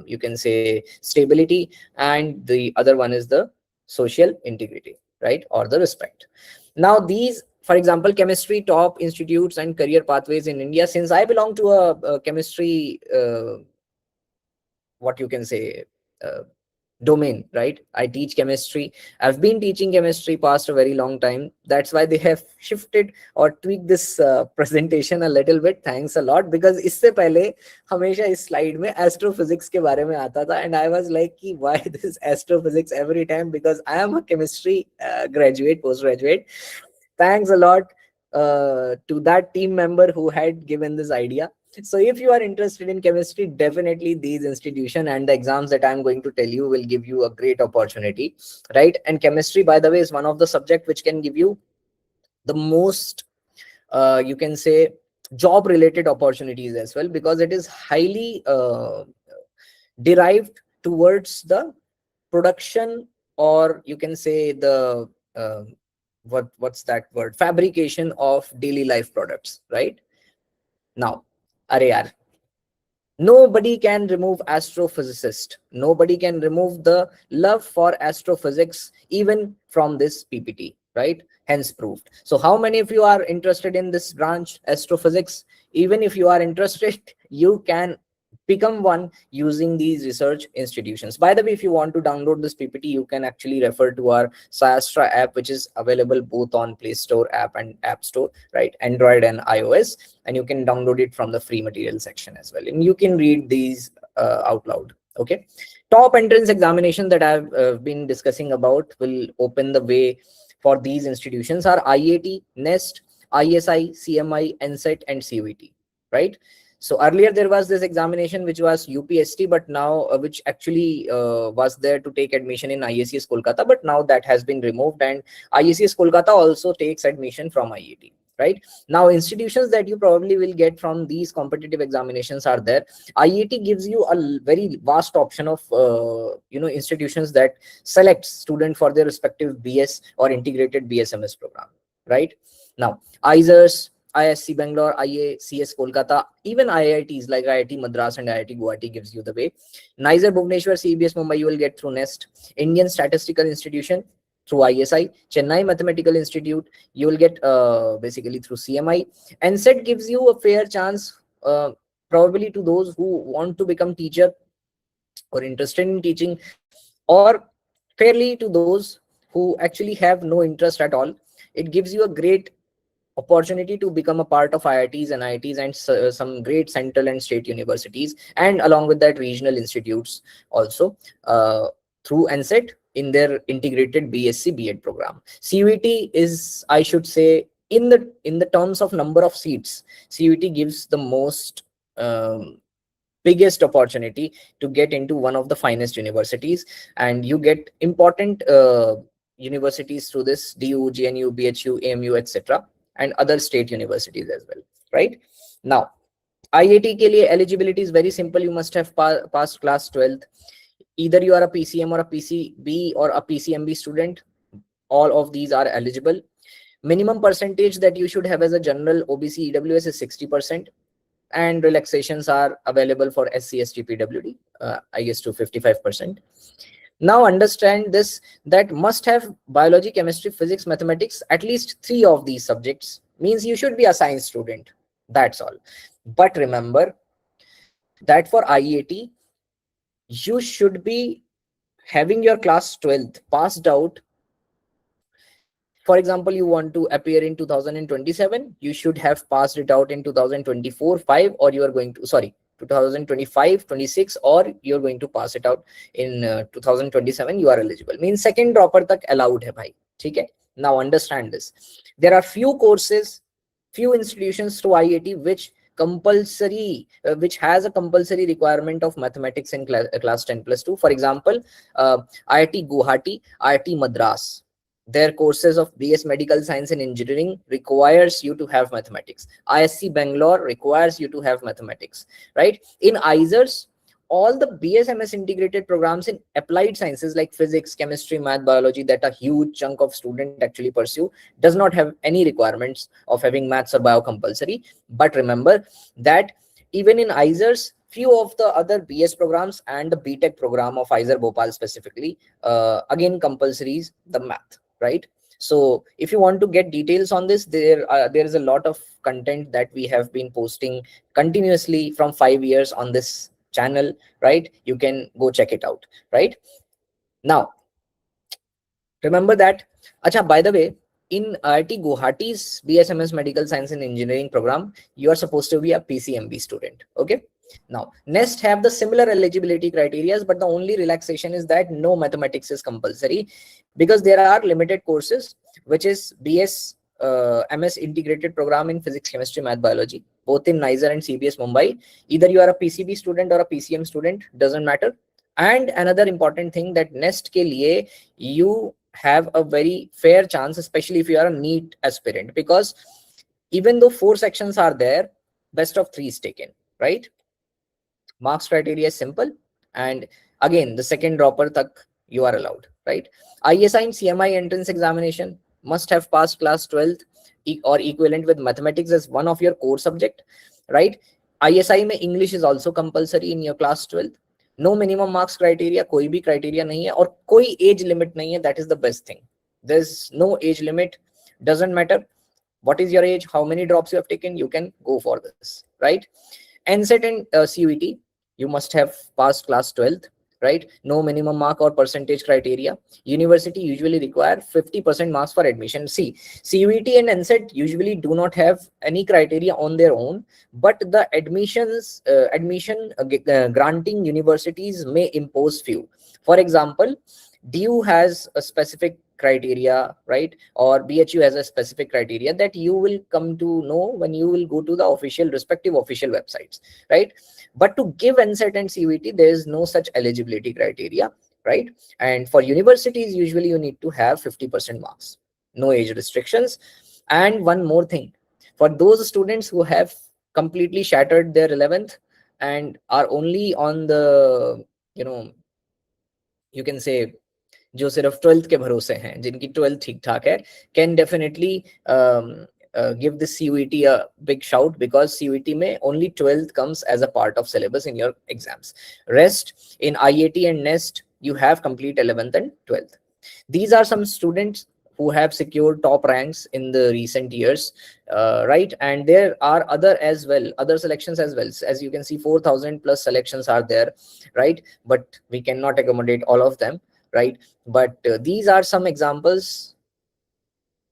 you can say stability, and the other one is the social integrity, right? Or the respect. Now these, for example, chemistry top institutes and career pathways in India, since I belong to a chemistry what you can say domain, right? I teach chemistry. I've been teaching chemistry past a very long time. That's why they have shifted or tweaked this presentation a little bit. Thanks a lot, because इससे पहले हमेशा इस slide में astrophysics के बारे में आता था, and I was like कि why this astrophysics every time, because I am a chemistry graduate, postgraduate. Thanks a lot to that team member who had given this idea. So if you are interested in chemistry, definitely these institutions and the exams that I'm going to tell you will give you a great opportunity, right? And chemistry, by the way, is one of the subject which can give you the most you can say job related opportunities as well, because it is highly derived towards the production, or you can say the what's that word, fabrication of daily life products, right? Now, are yaar, nobody can remove astrophysicist, nobody can remove the love for astrophysics even from this PPT, right? Hence proved. So how many of you are interested in this branch, astrophysics? Even if you are interested, you can become one using these research institutions. By the way, if you want to download this PPT, you can actually refer to our SciAstra app, which is available both on Play Store app and App Store, right? Android and iOS, and you can download it from the free material section as well, and you can read these out loud. Okay, top entrance examination that I've been discussing about will open the way for these institutions are IIT, NEST, ISI, CMI, NSET, and CUET, right? So earlier there was this examination which was UPST, but now which actually was there to take admission in IISc Kolkata, but now that has been removed, and IISc Kolkata also takes admission from IIT. right? Now institutions that you probably will get from these competitive examinations are there. IIT gives you a very vast option of institutions that select student for their respective BS or integrated BSMS program, right? Now IISERs, IISc Bangalore, IICS Kolkata, even IITs like IIT Madras and IIT Guwahati gives you the way. NISER Bhubaneswar, CBS Mumbai you will get through NEST. Indian Statistical Institution through ISI. Chennai Mathematical Institute you will get basically through CMI. NSET gives you a fair chance probably to those who want to become teacher or interested in teaching, or fairly to those who actually have no interest at all. It gives you a great opportunity to become a part of IITs and IITs and some great central and state universities, and along with that regional institutes also through NSET in their integrated BSc B.Ed program. CUET is, I should say, in the terms of number of seats, CUET gives the most biggest opportunity to get into one of the finest universities, and you get important universities through this: DU, GNU, BHU, AMU, etc., and other state universities as well, right? Now IIT ke liye eligibility is very simple. You must have passed class 12th. Either you are a PCM or a PCB or a PCMB student. All of these are eligible. Minimum percentage that you should have as a general OBC EWS is 60%, and relaxations are available for SC ST PWD, I guess to 55%. Now understand this, that must have biology, chemistry, physics, mathematics, at least 3 of these subjects. Means you should be a science student, that's all. But remember that for IIT you should be having your class 12th passed out. For example, you want to appear in 2027, you should have passed it out in 2024 5, or you are going to 2025 26, or you're going to pass it out in 2027. You are eligible. Means second dropper tak allowed hai bhai. Okay? Now understand this. There are few courses, few institutions through IIT which has a compulsory requirement of mathematics in class 10+2. For example, IIT Guwahati, IIT Madras, their courses of BS Medical Science and Engineering requires you to have mathematics. IISc Bangalore requires you to have mathematics, right? In IISERs, all the BSMS integrated programs in applied sciences like physics, chemistry, math, biology that a huge chunk of students actually pursue does not have any requirements of having maths or bio compulsory. But remember that even in IISERs, few of the other BS programs and the BTech program of IISER Bhopal specifically, again compulsories the math, right? So if you want to get details on this, there is a lot of content that we have been posting continuously from 5 years on this channel, right? You can go check it out, right? Now remember that. Acha, by the way, in IIT Guwahati's BSMS Medical Science and Engineering program, you are supposed to be a PCMB student. Okay. Now NEST have the similar eligibility criteria, but the only relaxation is that no mathematics is compulsory, because there are limited courses which is BS MS integrated program in physics, chemistry, math, biology, both in NISER and CBS Mumbai. Either you are a PCB student or a PCM student, doesn't matter. And another important thing, that NEST ke liye you have a very fair chance, especially if you are a NEET aspirant, because even though 4 sections are there, best of 3 is taken, right? Marks criteria is simple, and again the second dropper tak you are allowed, right? ISI and CMI entrance examination must have passed class 12th or equivalent with mathematics as one of your core subject, right? ISI mein English is also compulsory in your class 12th. No minimum marks criteria, koi bhi criteria nahi hai, aur koi age limit nahi hai. That is the best thing. There's no age limit, doesn't matter what is your age, how many drops you have taken, you can go for this, right? NSET and CUET, you must have passed class 12th, right? No minimum mark or percentage criteria. University usually require 50% marks for admission. See, CUET and NSET usually do not have any criteria on their own, but the admission granting universities may impose few. For example, DU has a specific criteria, right? Or BHU has a specific criteria that you will come to know when you will go to the respective official websites, right? But to give NSET and CUET, there is no such eligibility criteria, right? And for universities, usually you need to have 50% marks, no age restrictions. And one more thing, For those students who have completely shattered their 11th and are only on the, you know, you can say, जो सिर्फ 12th के भरोसे हैं, जिनकी 12th ठीक ठाक है, can definitely give this CUET a big shout, because CUET में only 12th comes as a part of syllabus in your exams. Rest in IIT and NEST, you have complete 11th and 12th. These are some students who have secured top ranks in the recent years, right? And there are other as well, other selections as well. As you can see, 4,000 plus selections are there, right? But we cannot accommodate all of them, right? But these are some examples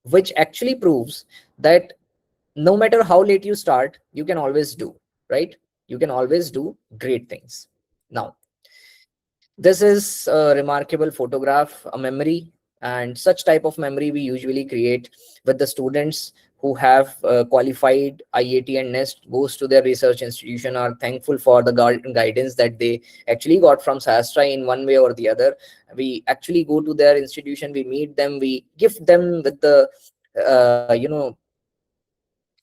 which actually proves that no matter how late you start, you can always do, right? You can always do great things. Now, this is a remarkable photograph, a memory, and such type of memory we usually create with the students who have qualified IIT and NEST, goes to their research institution, are thankful for the guidance that they actually got from SciAstra in one way or the other. We actually go to their institution, we meet them, we gift them with the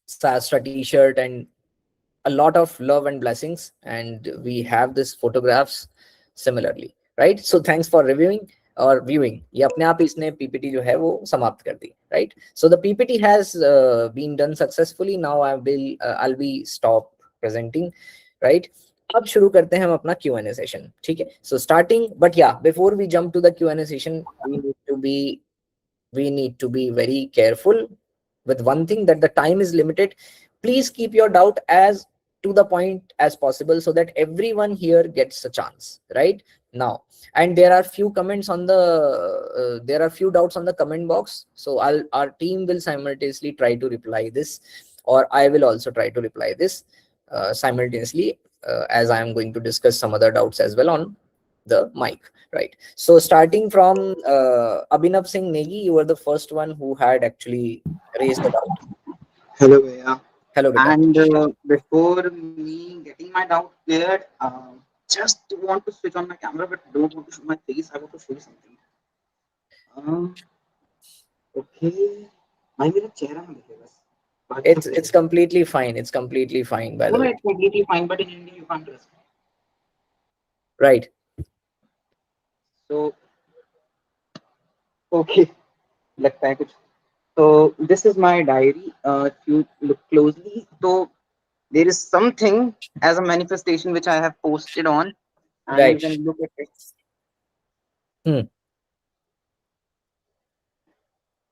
SciAstra t-shirt and a lot of love and blessings, and we have this photographs similarly, right? So thanks for reviewing or viewing. ये अपने आप इसने PPT जो है वो समाप्त कर दी, right? So the PPT has been done successfully. Now I'll be stop presenting, right? अब शुरू करते हैं हम अपना Q&A session, ठीक है? So starting, but yeah, before we jump to the Q&A session, we need to be very careful with one thing, that the time is limited. Please keep your doubt as to the point as possible so that everyone here gets a chance, right? Now, and there are few comments on the there are few doubts on the comment box, so our team will simultaneously try to reply this, or I will also try to reply this simultaneously, as I am going to discuss some other doubts as well on the mic, right? So starting from Abhinav Singh Negi, you were the first one who had actually raised the doubt. Hello, Bhaiya. Hello, Beta. And before me getting my doubt cleared, just want to switch on my camera, but don't want to show my face. I want to show you something. Okay. भाई मेरा चेहरा ना दिखे बस. It's completely fine. It's completely fine, by the way. It's completely fine, but in India you can't trust me. Right. So, okay. लगता है कुछ. So this is my diary. If you look closely, so there is something as a manifestation which I have posted on, and Right. you can look at it.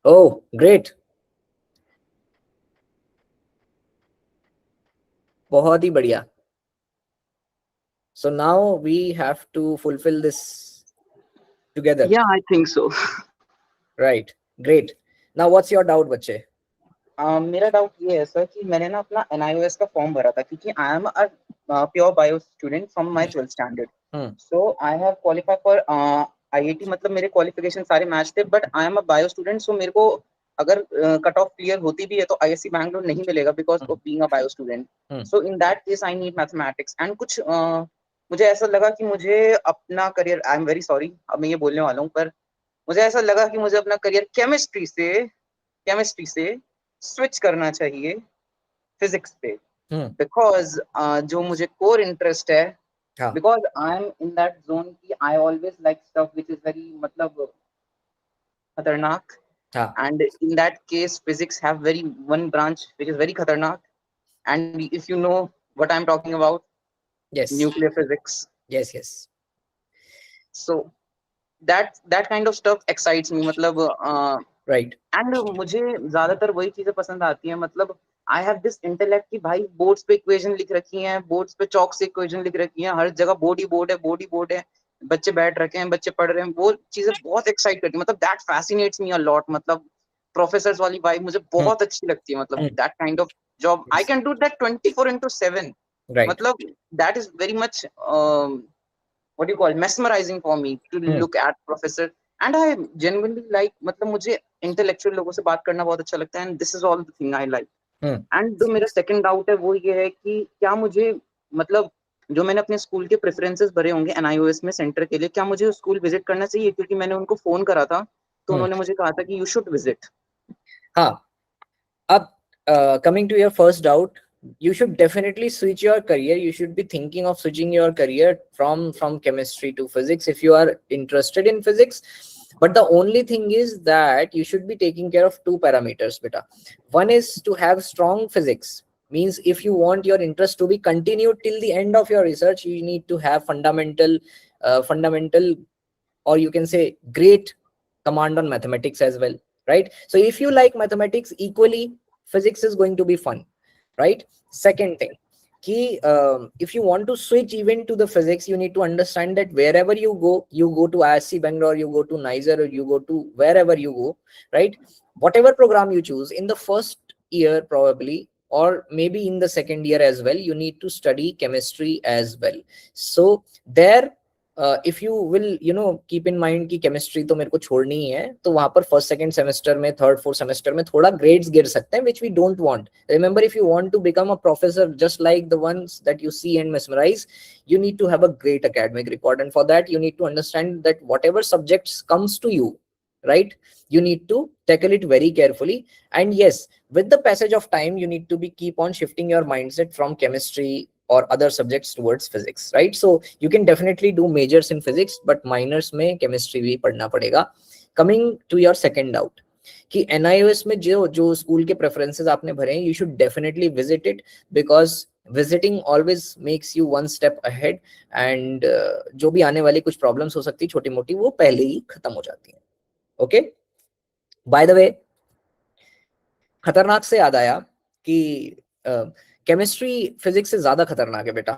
Oh, great. बहुत ही बढ़िया. So now we have to fulfill this together. Yeah, I think so. Right. Great. Now what's your doubt, बच्चे? मेरा doubt ये है sir कि मैंने ना अपना NIOS का फॉर्म भरा था, क्योंकि I am a pure bio student from my 12th standard. So I have qualified for IIT, मतलब मेरे क्वालिफिकेशन सारे मैच थे, but I am a bio student. So मेरे को अगर कट ऑफ क्लियर होती भी है तो IISc बैंगलोर नहीं मिलेगा because of being a bio student. So in that case I need mathematics. And कुछ मुझे ऐसा लगा कि मुझे अपना career, I am very sorry अब मैं ये बोलने वाला हूँ, पर मुझे ऐसा लगा कि मुझे अपना करियर केमिस्ट्री से स्विच करना चाहिए फिजिक्स पे, बिकॉज जो मुझे कोर इंटरेस्ट है, because I am in that zone की I always like stuff which is very मतलब खतरनाक. And in that case physics have very one branch which is very khataarnak, and if you know what I'm talking about, yes, nuclear physics. Yes. So that kind of stuff excites me, मतलब right. And मुझे ज्यादातर वही चीजें पसंद आती हैं, मतलब I have this intellect कि भाई बोर्ड्स पे इक्वेशन लिख रखी हैं, बोर्ड्स पे चौक से इक्वेशन लिख रखी हैं, हर जगह बोर्ड ही बोर्ड है, बच्चे बैठ रखे हैं, बच्चे पढ़ रहे हैं, वो चीजें बहुत एक्साइट करती हैं, मतलब that fascinates me a lot. मतलब प्रोफेसर्स वाली वाइब मुझे बहुत अच्छी लगती है, मतलब that kind of job I can do that 24/7. मतलब that is very much what do you call mesmerizing for me to look at professor, and I genuinely like, मतलब मुझे intellectual लोगों से बात करना बहुत अच्छा लगता है, and this is all the thing I like. And जो मेरा second doubt है वो ये है कि क्या मुझे, मतलब जो मैंने अपने स्कूल के प्रेफरेंसेस भरे होंगे NIOS में सेंटर के लिए, क्या मुझे स्कूल विजिट करना चाहिए? क्योंकि मैंने उनको फोन करा था तो उन्होंने मुझे कहा था कि यू शुड विजिट. हाँ, अब coming to your first doubt, you should definitely switch your career. You should be thinking of switching your career from chemistry to physics if you are interested in physics. But the only thing is that you should be taking care of two parameters, beta. One is to have strong physics. Means if you want your interest to be continued till the end of your research, you need to have fundamental, or you can say great command on mathematics as well, right? So if you like mathematics equally, physics is going to be fun, right? Second thing, if you want to switch even to the physics, you need to understand that wherever you go to IISc Bangalore, you go to NISER, or you go to wherever you go, right? Whatever program you choose in the first year probably, or maybe in the second year as well, you need to study chemistry as well. So there, if you will keep in mind कि chemistry तो मेरे को छोड़नी ही है, तो वहां पर first second semester में, third fourth semester में थोड़ा grades गिर सकते हैं, which we don't want. Remember, if you want to become a professor just like the ones that you see and mesmerize, you need to have a great academic record, and for that you need to understand that whatever subjects comes to you, right, you need to tackle it very carefully. And yes, with the passage of time, you need to keep on shifting your mindset from chemistry or other subjects towards physics, right? So you can definitely do majors in physics, but minors में chemistry भी पढ़ना पड़ेगा. Coming to your second doubt, कि NIOS में जो school के preferences आपने भरे हैं, you should definitely visit it, because visiting always makes you one step ahead, and जो भी आने वाली कुछ problems हो सकती है छोटी मोटी, वो पहले ही खत्म हो जाती हैं. Okay? By the way, खतरनाक से याद आया कि केमिस्ट्री फिजिक्स से ज्यादा खतरनाक है बेटा.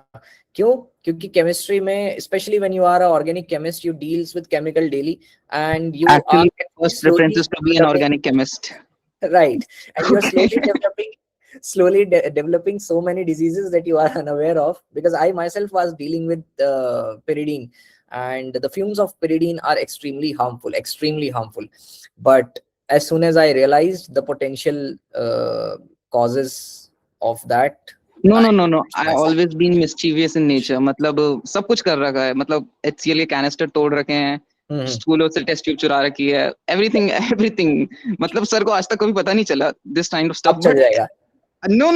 क्यों? क्योंकि केमिस्ट्री में specially when you are a organic chemist, you deals with chemical daily, and you Actually, my first preference is to be an organic chemist. Right, and you're Okay. slowly developing so many diseases that you are unaware of, because I myself was dealing with pyridine, and the fumes of pyridine are extremely harmful. But as soon as I realized the potential causes of that, No. I always been mischievous in nature. मतलब सब कुछ कर रखा है. मतलब HCl के canister तोड़ रखे हैं. स्कूलों से टेस्ट ट्यूब चुरा रखी है. एवरीथिंग. मतलब सर को आज तक कभी पता नहीं चला this kind of stuff. चल जाएगा. No.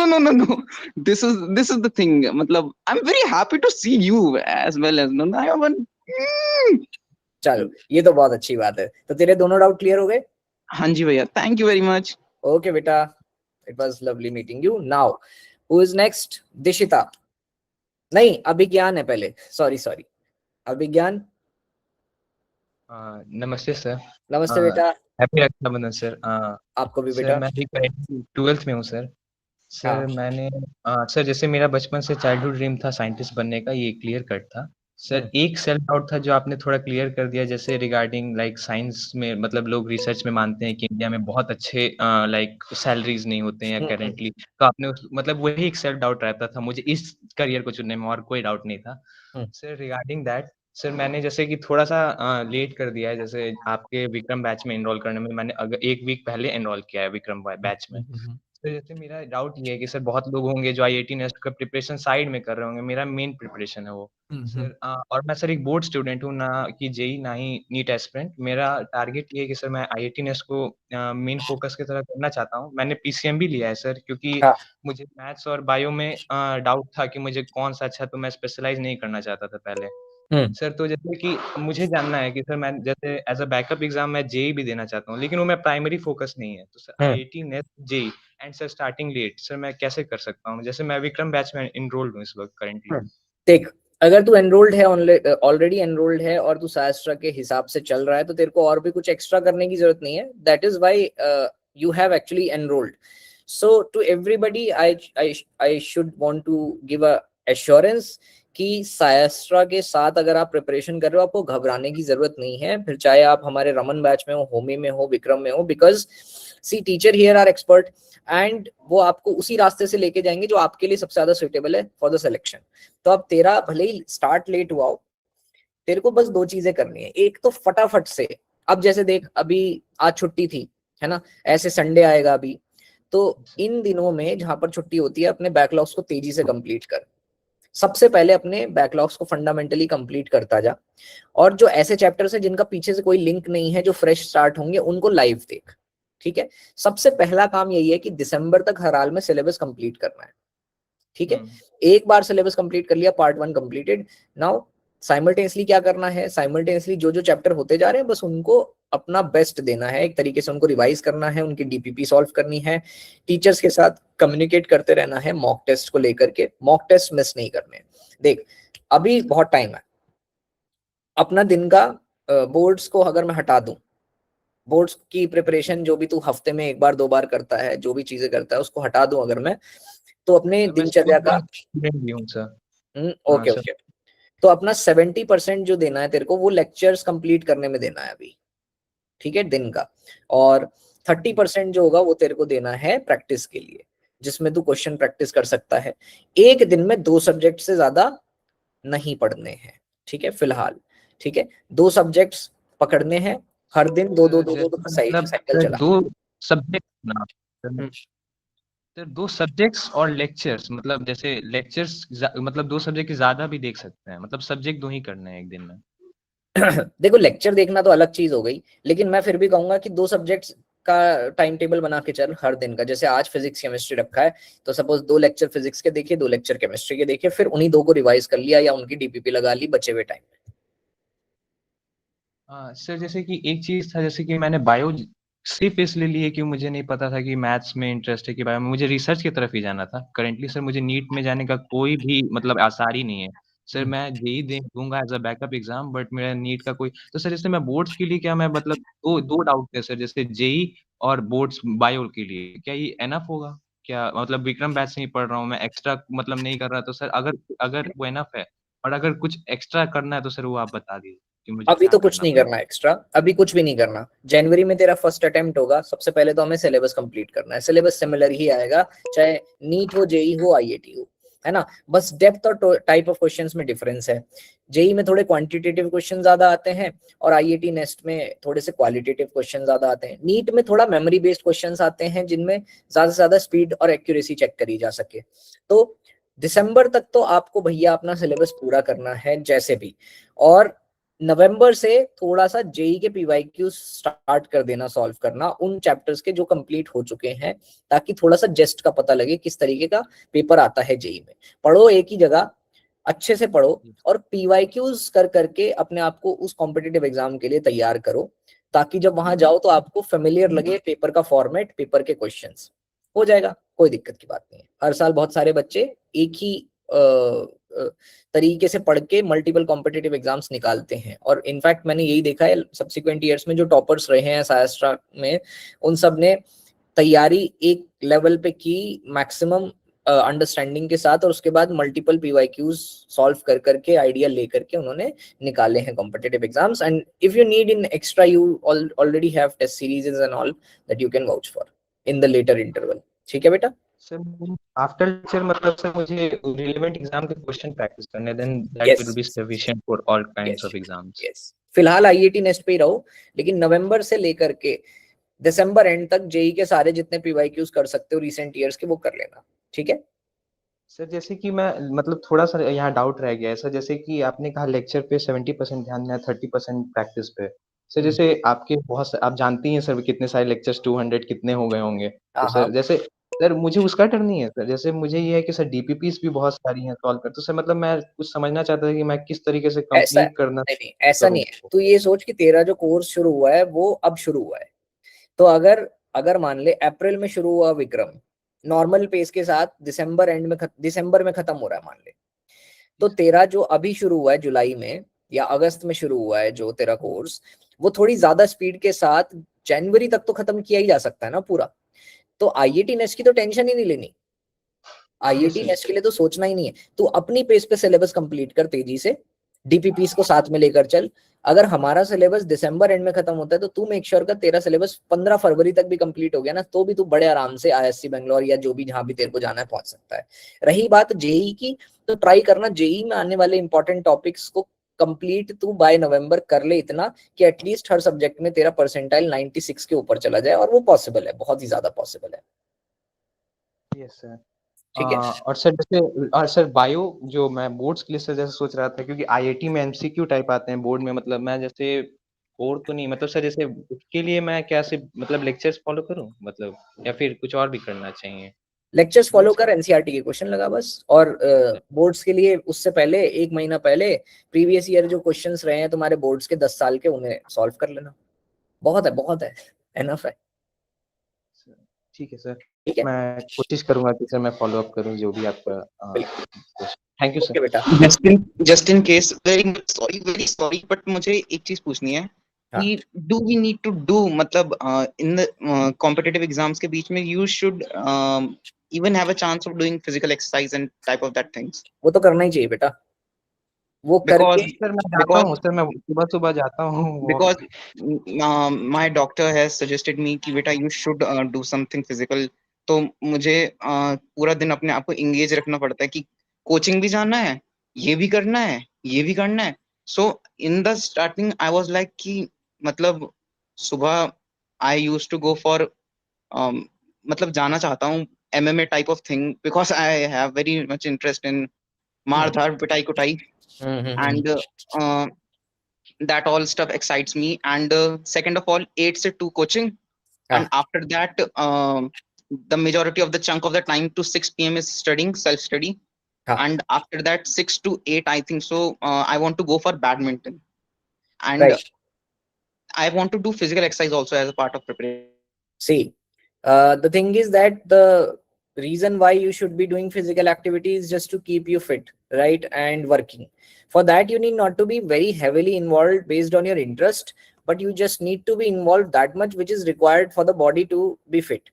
This is the thing. मतलब I'm very happy to see you as well as no. I have चलो, ये तो बहुत अच्छी बात है. तो तेरे दोनों डाउट क्लियर हो गए? हाँ जी भैया. Thank you very much. Okay, बेटा. It was lovely meeting you. Now, who is next? Dishita. नहीं, अभिज्ञान है पहले. Sorry. अभिज्ञान. नमस्ते सर. नमस्ते बेटा. Happy Rakshabandhan sir. आपको भी सर बेटा. मैं भी 12th में हूँ सर. सर मैंने सर जैसे मेरा बचपन से चाइल्डहुड ड्रीम था साइंटिस्ट बनने का, ये क्लियर कट था सर. एक सेल्फ डाउट था जो आपने थोड़ा क्लियर कर दिया, जैसे रिगार्डिंग लाइक साइंस में, मतलब लोग रिसर्च में मानते हैं कि इंडिया में बहुत अच्छे लाइक सैलरीज नहीं होते हैं करेंटली, तो आपने मतलब वही एक सेल्फ डाउट रहता था मुझे इस करियर को चुनने में, और कोई डाउट नहीं था सर रिगार्डिंग दैट. सर मैंने जैसे कि थोड़ा सा लेट कर दिया है, जैसे आपके विक्रम बैच में एनरोल करने में मैंने अगर 1 वीक पहले एनरोल किया है विक्रम बैच में. तो जैसे मेरा डाउट ये है कि सर बहुत लोग होंगे जो IIT नेस्ट का प्रिपरेशन साइड में कर रहे होंगे, मेरा मेन प्रिपरेशन है वो सर. और मैं सर एक बोर्ड स्टूडेंट हूँ, ना कि जेई ना ही नीट एस्पिरेंट. मेरा टारगेट ये है कि सर मैं IIT नेस्ट को मेन फोकस की तरह करना चाहता हूँ. मैंने PCM भी लिया है सर, क्योंकि मुझे मैथ्स और बायो में डाउट था कि मुझे कौन सा अच्छा, तो मैं स्पेशलाइज नहीं करना चाहता था पहले सर. तो जैसे कि मुझे जानना है कि सर मैं जैसे एज अ बैकअप एग्जाम मैं जेई भी देना चाहता हूँ, लेकिन वो मैं प्राइमरी फोकस नहीं है. तो sir IIT NEET JEE and sir starting late, sir मैं कैसे कर सकता हूँ? जैसे मैं विक्रम बैच में एनरोल्ड हूँ इस वक्त करेंटली. देख, अगर तू एनरोल्ड है, ऑलरेडी एनरोल्ड है और तू SciAstra के हिसाब से चल रहा है, तो तेरे को और भी कुछ एक्स्ट्रा करने की जरूरत नहीं है. That is why you have actually enrolled. So to everybody I should want to give a assurance कि SciAstra के साथ अगर आप प्रिपरेशन कर रहे हो, आपको घबराने की जरूरत नहीं है. फिर चाहे आप हमारे रमन बैच में हो, होमी में हो, विक्रम में हो, because see teacher here are expert, and वो आपको उसी रास्ते से लेके जाएंगे जो आपके लिए सबसे ज्यादा सुटेबल है फॉर द सिलेक्शन. तो अब तेरा भले ही स्टार्ट लेट हुआ हो, तेरे को बस 2 चीजें करनी है. एक तो फटाफट से, अब जैसे देख, अभी आज छुट्टी थी, है ना, ऐसे संडे आएगा अभी, तो इन दिनों में जहां पर छुट्टी होती है, अपने बैकलॉग्स को तेजी से कंप्लीट कर. सबसे पहले अपने बैकलॉग्स को फंडामेंटली कंप्लीट करता जा, और जो ऐसे चैप्टर्स हैं जिनका पीछे से कोई लिंक नहीं है, जो फ्रेश स्टार्ट होंगे, उनको लाइव देख. ठीक है, सबसे पहला काम यही है कि दिसंबर तक हर हाल में सिलेबस कंप्लीट करना है, ठीक है। एक बार सिलेबस कंप्लीट कर लिया, पार्ट 1 कंप्लीटेड, नाउ साइमल्टेनियसली क्या करना है, साइमल्टेनियसली जो जो चैप्टर होते जा रहे हैं बस उनको अपना बेस्ट देना है, एक तरीके से उनको रिवाइज करना है, उनकी डीपीपी सॉल्व करनी है, टीचर्स के साथ कम्युनिकेट करते रहना है, मॉक टेस्ट को लेकर के, मॉक टेस्ट मिस नहीं करने। देख अभी बहुत टाइम है, अपना दिन का बोर्ड्स को अगर मैं हटा दूं, बोर्ड्स की प्रिपरेशन जो भी तू हफ्ते में एक बार दो बार करता है, जो भी चीजें करता है उसको हटा दूं अगर मैं, तो अपने दिनचर्या का ओके ओके, तो अपना 70% जो देना है तेरे को वो लेक्चर्स कंप्लीट करने में देना है अभी, ठीक है, दिन का, और 30% जो होगा वो तेरे को देना है प्रैक्टिस के लिए, जिसमें तू क्वेश्चन प्रैक्टिस कर सकता है। एक दिन में 2 सब्जेक्ट से ज्यादा नहीं पढ़ने हैं, ठीक है फिलहाल, ठीक है, 2 सब्जेक्ट्स पकड़ने हैं, हर दिन दो दो दो दो दो साइकिल चला। 2 सब्जेक्ट ना सर, 2 सब्जेक्ट्स और लेक्चर्स, मतलब जैसे लेक्चर्स मतलब 2 सब्जेक्ट ज्यादा भी देख सकते हैं, मतलब सब्जेक्ट 2 ही करने हैं एक दिन में। देखो लेक्चर देखना तो अलग चीज हो गई, लेकिन मैं फिर भी कहूंगा कि 2 सब्जेक्ट्स का टाइम टेबल बना के चल हर दिन का, जैसे आज फिजिक्स केमिस्ट्री रखा है तो सपोज 2 लेक्चर फिजिक्स के देखे, 2 लेक्चर केमिस्ट्री के देखे, फिर उन्हीं 2 को रिवाइज कर लिया या उनकी डीपीपी लगा ली बचे हुए टाइम। हाँ सर, जैसे कि एक चीज था, जैसे कि मैंने बायो सिर्फ इसलिए लिए कि मुझे नहीं पता था कि मैथ्स में इंटरेस्ट है कि बायो में, मुझे रिसर्च की तरफ ही जाना था। करेंटली सर मुझे नीट में जाने का कोई भी मतलब आसार ही नहीं है सर। मैं जेई दे दूंगा as a backup exam, but मेरा नीट का कोई, तो सर जैसे मैं बोर्ड्स के लिए क्या मैं मतलब दो डाउट है सर, जैसे जेई और बोर्ड्स बायो के लिए क्या ये एनफ होगा क्या? मतलब विक्रम बैच से ही पढ़ रहा हूँ मैं, एक्स्ट्रा मतलब नहीं कर रहा, तो सर अगर अगर वो एनफ है और अगर कुछ एक्स्ट्रा करना है तो सर वो आप बता दीजिए कि मुझे अभी क्या तो कुछ करना नहीं पड़ेगा। करना एक्स्ट्रा, अभी कुछ भी नहीं करना, जनवरी में तेरा फर्स्ट अटेम्प्ट होगा, सबसे पहले तो हमें सिलेबस कंप्लीट करना है, सिलेबस सिमिलर ही आएगा चाहे नीट हो, जेई हो, आईआईटी हो, है ना, बस डेप्थ और टाइप ऑफ क्वेश्चंस में डिफरेंस है। जेई में थोड़े क्वांटिटेटिव क्वेश्चन ज्यादा आते हैं और आईआईटी नेस्ट में थोड़े से क्वालिटेटिव क्वेश्चन ज्यादा आते हैं। नीट में थोड़ा मेमोरी बेस्ड क्वेश्चंस आते हैं जिनमें ज्यादा से ज्यादा स्पीड और एक्यूरेसी चेक करी जा सके। तो दिसंबर तक तो आपको भैया अपना सिलेबस पूरा करना है जैसे भी, और नवंबर से थोड़ा सा जेई के पीवाईक्यू स्टार्ट कर देना, सॉल्व करना उन चैप्टर्स के जो कंप्लीट हो चुके हैं, ताकि थोड़ा सा जेस्ट का पता लगे किस तरीके का पेपर आता है जेई में। पढ़ो एक ही जगह, अच्छे से पढ़ो और पीवाईक्यूज कर करके अपने आप को उस कॉम्पिटिटिव एग्जाम के लिए तैयार करो, ताकि जब वहां जाओ तो आपको फेमिलियर लगे पेपर का फॉर्मेट, पेपर के क्वेश्चंस, हो जाएगा, कोई दिक्कत की बात नहीं है। हर साल बहुत सारे बच्चे एक ही तरीके से पढ़ के मल्टीपल कॉम्पिटिटिव एग्जाम्स निकालते हैं, और इनफैक्ट मैंने यही देखा है सब्सिक्वेंट ईयर्स में जो टॉपर्स रहे हैं SciAstra में, उन सब ने तैयारी एक लेवल पे की मैक्सिमम अंडरस्टैंडिंग के साथ, और उसके बाद मल्टीपल पीवाईक्यूज सॉल्व कर करके आइडिया लेकर के उन्होंने निकाले हैं competitive exams. And if you need in extra you already have test series and all that you can vouch for in the latter interval. ठीक है बेटा? सर आफ्टर लेक्चर मतलब सर मुझे रिलेवेंट एग्जाम के क्वेश्चन प्रैक्टिस करने, then that will yes be sufficient for all kinds yes of exams. Yes, फिलहाल IIT NEST पे ही रहो, लेकिन नवंबर से लेकर के दिसंबर एंड तक जेई के सारे जितने पीवाईक्यूज कर सकते हो रिसेंट ईयर्स के वो कर लेना, ठीक है? सर जैसे कि मैं मतलब थोड़ा सा यहाँ डाउट रह गया है सर, जैसे कि आपने कहा लेक्चर पे 70% ध्यान देना, 30% प्रैक्टिस पे। सर जैसे आपके बहुत आप जानती हैं सर कितने सारे लेक्चर्स 200 कितने हो गए होंगे, तो सर जैसे सर मुझे उसका डर नहीं है सर, जैसे मुझे ये है कि सर डीपीपीस भी बहुत सारी हैं सॉल्व कर, तो सर मतलब मैं कुछ समझना चाहता था कि मैं किस तरीके से ऐसा कंप्लीट करना नहीं नहीं, ऐसा करूँ नहीं है, तू ये सोच कि तेरा जो कोर्स शुरू हुआ है वो अब शुरू हुआ है, तो अगर अगर मान ले अप्रैल में शुरू हुआ विक्रम, नॉर्मल पेस के साथ दिसंबर एंड में दिसंबर में खत्म हो रहा है मान ले, तो तेरा जो अभी शुरू हुआ है जुलाई में या अगस्त में शुरू हुआ है जो तेरा कोर्स, वो थोड़ी ज्यादा स्पीड के साथ जनवरी तक तो खत्म किया ही जा सकता है ना पूरा। तो आईआईटी नेस्ट की तो टेंशन ही नहीं लेनी, आईआईटी नेस्ट के लिए तो सोचना ही नहीं है, तू अपनी पेस पे सिलेबस कंप्लीट कर तेजी से, डीपीपीस को साथ में लेकर चल। अगर हमारा सिलेबस दिसंबर एंड में खत्म होता है तो तू मेक श्योर कर तेरा सिलेबस 15 फरवरी तक भी कंप्लीट हो गया ना, तो भी तू बड़े आराम से आईआईएससी बैंगलोर या जो भी जहां भी तेरे को जाना है पहुंच सकता है। रही बात जेई की, तो ट्राई करना जेई में आने वाले इंपॉर्टेंट टॉपिक्स को कंप्लीट तू बाय नवंबर कर ले, इतना कि एटलीस्ट हर सब्जेक्ट में तेरा परसेंटाइल 96 के ऊपर चला जाए, और वो पॉसिबल है, बहुत ही ज्यादा पॉसिबल है। Yes sir. ठीक है? और सर जैसे और सर बायो जो मैं बोर्ड्स के लिए सर जैसे सोच रहा था, क्योंकि आईआईटी में एमसीक्यू टाइप आते हैं बोर्ड में, मतलब मैं जैसे कोर तो नहीं, मतलब सर जैसे उसके लिए मैं क्या सिर्फ मतलब लेक्चर्स फॉलो करूं, मतलब या फिर कुछ और भी करना चाहिए? लेक्चर्स फॉलो कर, एनसीईआरटी के क्वेश्चन लगा बस, और बोर्ड्स के लिए उससे पहले 1 महीना पहले प्रीवियस ईयर जो क्वेश्चंस रहे हैं तुम्हारे बोर्ड्स के 10 साल के, उन्हें सॉल्व कर लेना। बहुत है, एनफ है। ठीक है सर, ठीक है, मैं कोशिश करूंगा कि सर मैं फॉलो अप करूं जो भी आपका। Thank you okay sir. बेटा। just in case, very sorry, but मुझे एक चीज पूछनी है कि do we need to do, मतलब in the competitive exams के बीच में you should even have a chance of doing physical exercise and type of that things? वो तो करना ही चाहिए बेटा, वो Because करके। सर मैं जाता हूँ सर, मैं सुबह सुबह जाता हूँ because my doctor has suggested me कि बेटा you should do something physical, तो मुझे पूरा दिन अपने आप को engage रखना पड़ता है कि कोचिंग भी जाना है, ये भी करना है, ये भी करना है। So in the starting I was like कि मतलब सुबह I used to go for मतलब जाना चाहता हूँ MMA type of thing because I have very much interest in मार धाड़ पिटाई कुटाई, and that all stuff excites me. And second of all, 8 to 2 coaching, and after that the majority of the chunk of the time to 6 p.m. is studying, self study. And after that 6 to 8 I think so I want to go for badminton, and Right. I want to do physical exercise also as a part of preparation. See, the thing is that the reason why you should be doing physical activity is just to keep you fit, right, and working. For that, you need not to be very heavily involved based on your interest, but you just need to be involved that much which is required for the body to be fit.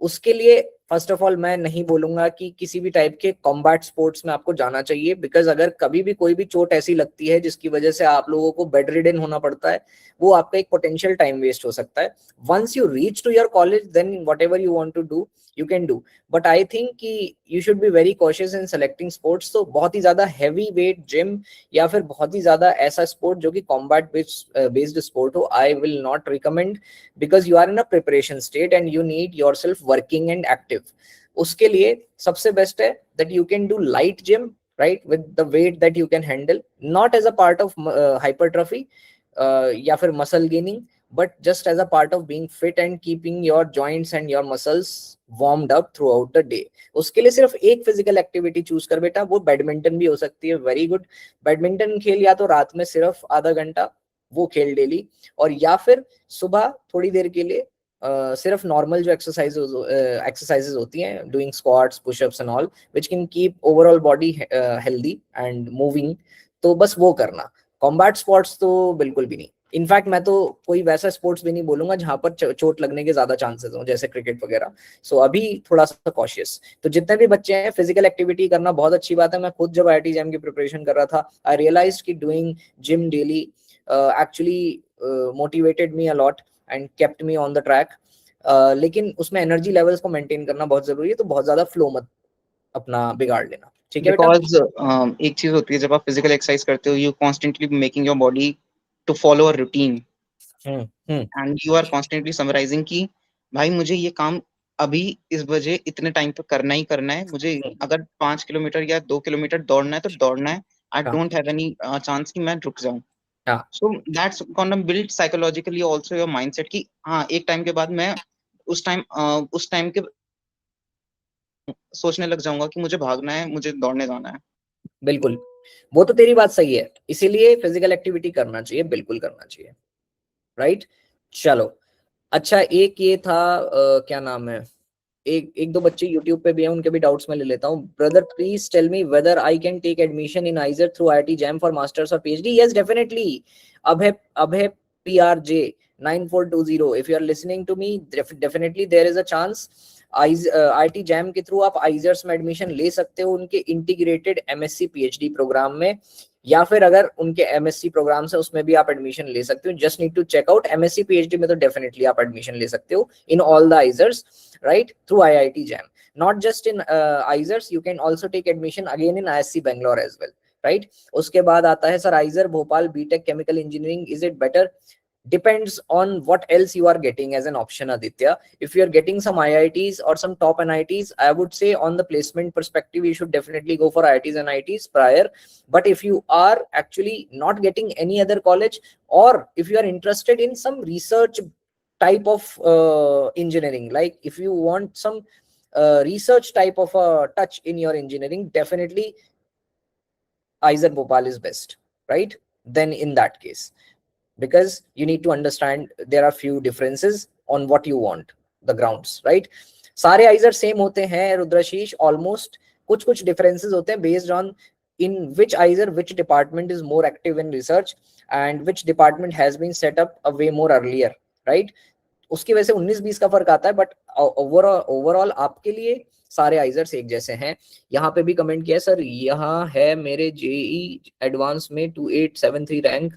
उसके लिए first of all मैं नहीं बोलूंगा कि किसी भी type के combat sports में आपको जाना चाहिए, बिकॉज अगर कभी भी कोई भी चोट ऐसी लगती है जिसकी वजह से आप लोगों को बेड रिडन होना पड़ता है, वो आपका एक पोटेंशियल टाइम वेस्ट हो सकता है. Once you reach to your college, then whatever you want to do you can do, but I think कि you should be very cautious in selecting sports. तो बहुत ही ज्यादा हैवी वेट जिम या फिर बहुत ही ज्यादा ऐसा स्पोर्ट जो कि कॉम्बैट बेस्ड स्पोर्ट हो, I will not recommend, because you are in a preparation state and you need yourself working and active. उसके लिए सबसे बेस्ट है that you can do light gym, right, with the weight that you can handle, not as a part of hypertrophy या फिर muscle gaining, but just as a part of being fit and keeping your joints and your muscles warmed up throughout the day. उसके लिए सिर्फ एक physical activity choose कर बेटा, वो badminton भी हो सकती है. Very good. बैडमिंटन खेल या तो रात में सिर्फ आधा घंटा वो खेल डेली, और या फिर सुबह थोड़ी देर के लिए सिर्फ नॉर्मल जो एक्सरसाइजेज होती हैं, doing squats, pushups and all, which can keep overall body healthy and moving, तो बस वो करना. कॉम्बैट स्पोर्ट्स तो बिल्कुल भी नहीं. इनफैक्ट मैं तो कोई वैसा स्पोर्ट्स भी नहीं बोलूंगा जहां पर चोट लगने के ज्यादा चांसेस हो, जैसे क्रिकेट वगैरह. सो अभी थोड़ा सा कॉशियस. तो जितने भी बच्चे हैं, फिजिकल एक्टिविटी करना बहुत अच्छी बात है. मैं खुद जब IIT जैम की प्रिपरेशन कर रहा था, आई रियलाइज्ड कि doing gym daily actually motivated me a lot and kept me on the track. लेकिन उसमें एनर्जी लेवल्स को मेंटेन करना बहुत जरूरी है, तो बहुत ज्यादा फ्लो मत अपना बिगाड़ लेना. ठीक है बेटा. बिकॉज एक चीज होती है जब आप फिजिकल एक्सरसाइज करते हो, you constantly making your body to follow a routine, and you are constantly summarising कि भाई मुझे ये काम अभी इस बजे इतने टाइम पे करना ही करना है. मुझे अगर 5 किलोमीटर या 2 किलोमीटर दौड़ना है तो दौड़ना है. I don't have any chance कि मैं रुक जाऊं. So that's gonna build psychologically also your mindset कि हाँ, एक टाइम के बाद मैं उस टाइम के सोचने लग जाऊंगा कि मुझे भागना है, मुझे दौड़ने जाना है. बिल्कुल, वो तो तेरी बात सही है. इसीलिए फिजिकल एक्टिविटी करना चाहिए, बिल्कुल करना चाहिए. राइट. चलो, अच्छा, एक ये था क्या नाम है, एक दो बच्चे YouTube पे भी हैं, उनके भी डाउट्स मैं ले लेता हूँ. Brother, please tell me whether I can take admission in IISER through IIT JAM for masters और PhD. Yes, definitely. Abhay PRJ 9420, if you are listening to me, definitely there is a chance. IIT jam के through आप IISER में admission ले सकते हो, उनके integrated MSc PhD programme में, या फिर अगर उनके MSc प्रोग्राम से उसमें भी आप एडमिशन ले सकते हो. Just need to check out. MSc PhD में तो डेफिनेटली आप एडमिशन ले सकते हो in all the IISERs, right, through IIT JAM. Not just in IISERs, you can also take admission again in IISc Bangalore as well, right. उसके बाद आता है sir IISER Bhopal BTech Chemical Engineering, is it better? depends on what else you are getting as an option, Aditya. If you are getting some IITs or some top NITs, I would say on the placement perspective you should definitely go for IITs and IITs prior. But if you are actually not getting any other college, or if you are interested in some research type of engineering, like if you want some research type of a touch in your engineering, definitely IISER Bhopal is best, right? Then in that case, because you need to understand there are few differences on what you want, the grounds, right? सारे IISER same होते हैं रुद्रशीष, almost कुछ कुछ differences होते हैं based on in which IISER which department is more active in research and which department has been set up a way more earlier, right? उसकी वजह से 19-20 का फर्क आता है, बट ओवरऑल आपके लिए सारे आइजर्स एक जैसे हैं। यहाँ पे भी कमेंट किया सर, यहाँ है मेरे जेई एडवांस में 2873 रैंक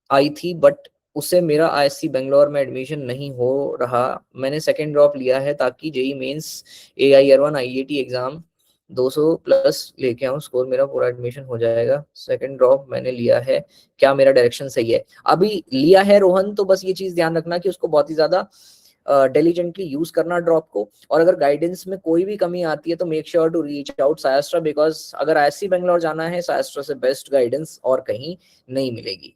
आई थी, बट उससे मेरा IISc बेंगलोर में एडमिशन नहीं हो रहा। मैंने सेकंड ड्रॉप लिया है ताकि JEE mains AIR1 IIT exam 200 plus लेके आऊं, स्कोर मेरा पूरा एडमिशन हो जाएगा। सेकंड ड्रॉप मैंने लिया है, क्या मेरा डायरेक्शन सही है? अभी लिया है रोहन, तो बस ये चीज ध्यान रखना कि उसको बहुत ही ज्यादा डिलीजेंटली यूज करना ड्रॉप को, और अगर गाइडेंस में कोई भी कमी आती है तो make sure to reach out SciAstra, because अगर IISc बेंगलोर जाना है SciAstra से बेस्ट गाइडेंस और कहीं नहीं मिलेगी।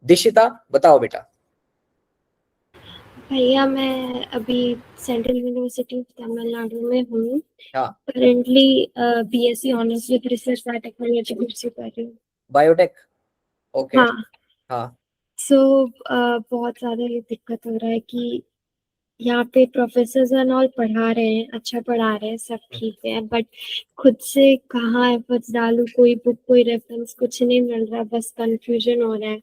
दिशिता बताओ बेटा। भैया मैं अभी सेंट्रल यूनिवर्सिटी ऑफ तमिलनाडु में हूँ। हाँ, currently BSc honours with research biotechnology pursue कर रही हूँ। Biotech, okay. हाँ, हाँ, सो बहुत ज्यादा ये दिक्कत हो रहा है कि यहाँ पे प्रोफेसर्स एंड ऑल पढ़ा रहे हैं, अच्छा पढ़ा रहे हैं, सब ठीक है, बट खुद से कहाँ एफर्ट्स डालूं, कोई बुक कोई रेफरेंस कुछ नहीं मिल रहा, बस कंफ्यूजन हो रहा है।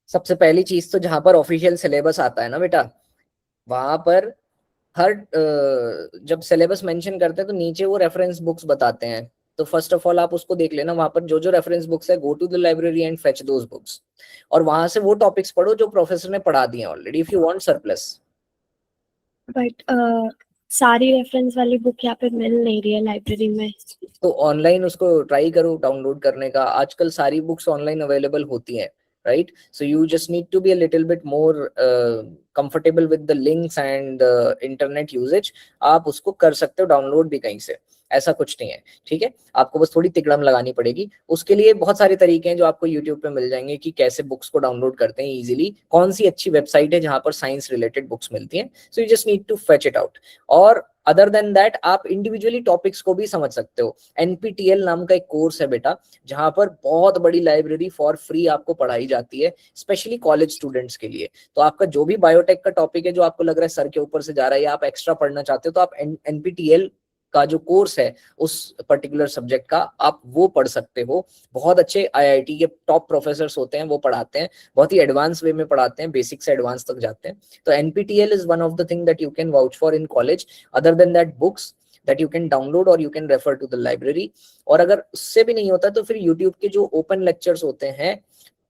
सबसे पहली चीज तो जहां पर ऑफिशियल सिलेबस आता है ना बेटा, वहां पर हर जब सिलेबस मेंशन करते हैं तो नीचे वो रेफरेंस बुक्स बताते हैं, तो फर्स्ट ऑफ ऑल आप उसको देख लेना, वहां पर जो जो रेफरेंस बुक्स है, go to the library and fetch those books, और वहां से वो टॉपिक्स पढ़ो जो प्रोफेसर ने पढ़ा दिए already, if you want surplus. But सारी रेफरेंस वाली बुक यहाँ पे मिल नहीं रही है लाइब्रेरी में। तो ऑनलाइन उसको ट्राई करो डाउनलोड करने का, आजकल सारी बुक्स ऑनलाइन अवेलेबल होती हैं, right? So you just need to be a little bit more comfortable with the links and internet usage. आप उसको कर सकते हो डाउनलोड भी कहीं से, ऐसा कुछ नहीं है, ठीक है? आपको बस थोड़ी तिकड़म लगानी पड़ेगी, उसके लिए बहुत सारे तरीके हैं जो आपको यूट्यूब पे मिल जाएंगे कि कैसे बुक्स को डाउनलोड करते हैं इजीली, कौन सी अच्छी वेबसाइट है जहां पर साइंस रिलेटेड बुक्स मिलती हैं। So you just need to fetch it out, और अदर देन दैट आप इंडिविजुअली टॉपिक्स को भी समझ सकते हो। NPTEL नाम का एक कोर्स है बेटा, जहां पर बहुत बड़ी लाइब्रेरी फॉर फ्री आपको पढ़ाई जाती है, स्पेशली कॉलेज स्टूडेंट्स के लिए। तो आपका जो भी बायोटेक का टॉपिक है जो आपको लग रहा है सर के ऊपर से जा रहा है या आप एक्स्ट्रा पढ़ना चाहते हो, तो आप NPTEL का जो कोर्स है उस पर्टिकुलर सब्जेक्ट का आप वो पढ़ सकते हो। बहुत अच्छे IIT के टॉप प्रोफेसर्स होते हैं, वो पढ़ाते हैं, बहुत ही एडवांस वे में पढ़ाते हैं, बेसिक से एडवांस तक जाते हैं। तो NPTEL is one of the thing that you can vouch for in college, other than that books that you can download or you can refer to the library। और अगर उससे भी नहीं होता तो फिर YouTube के जो ओपन लेक्चर्स होते हैं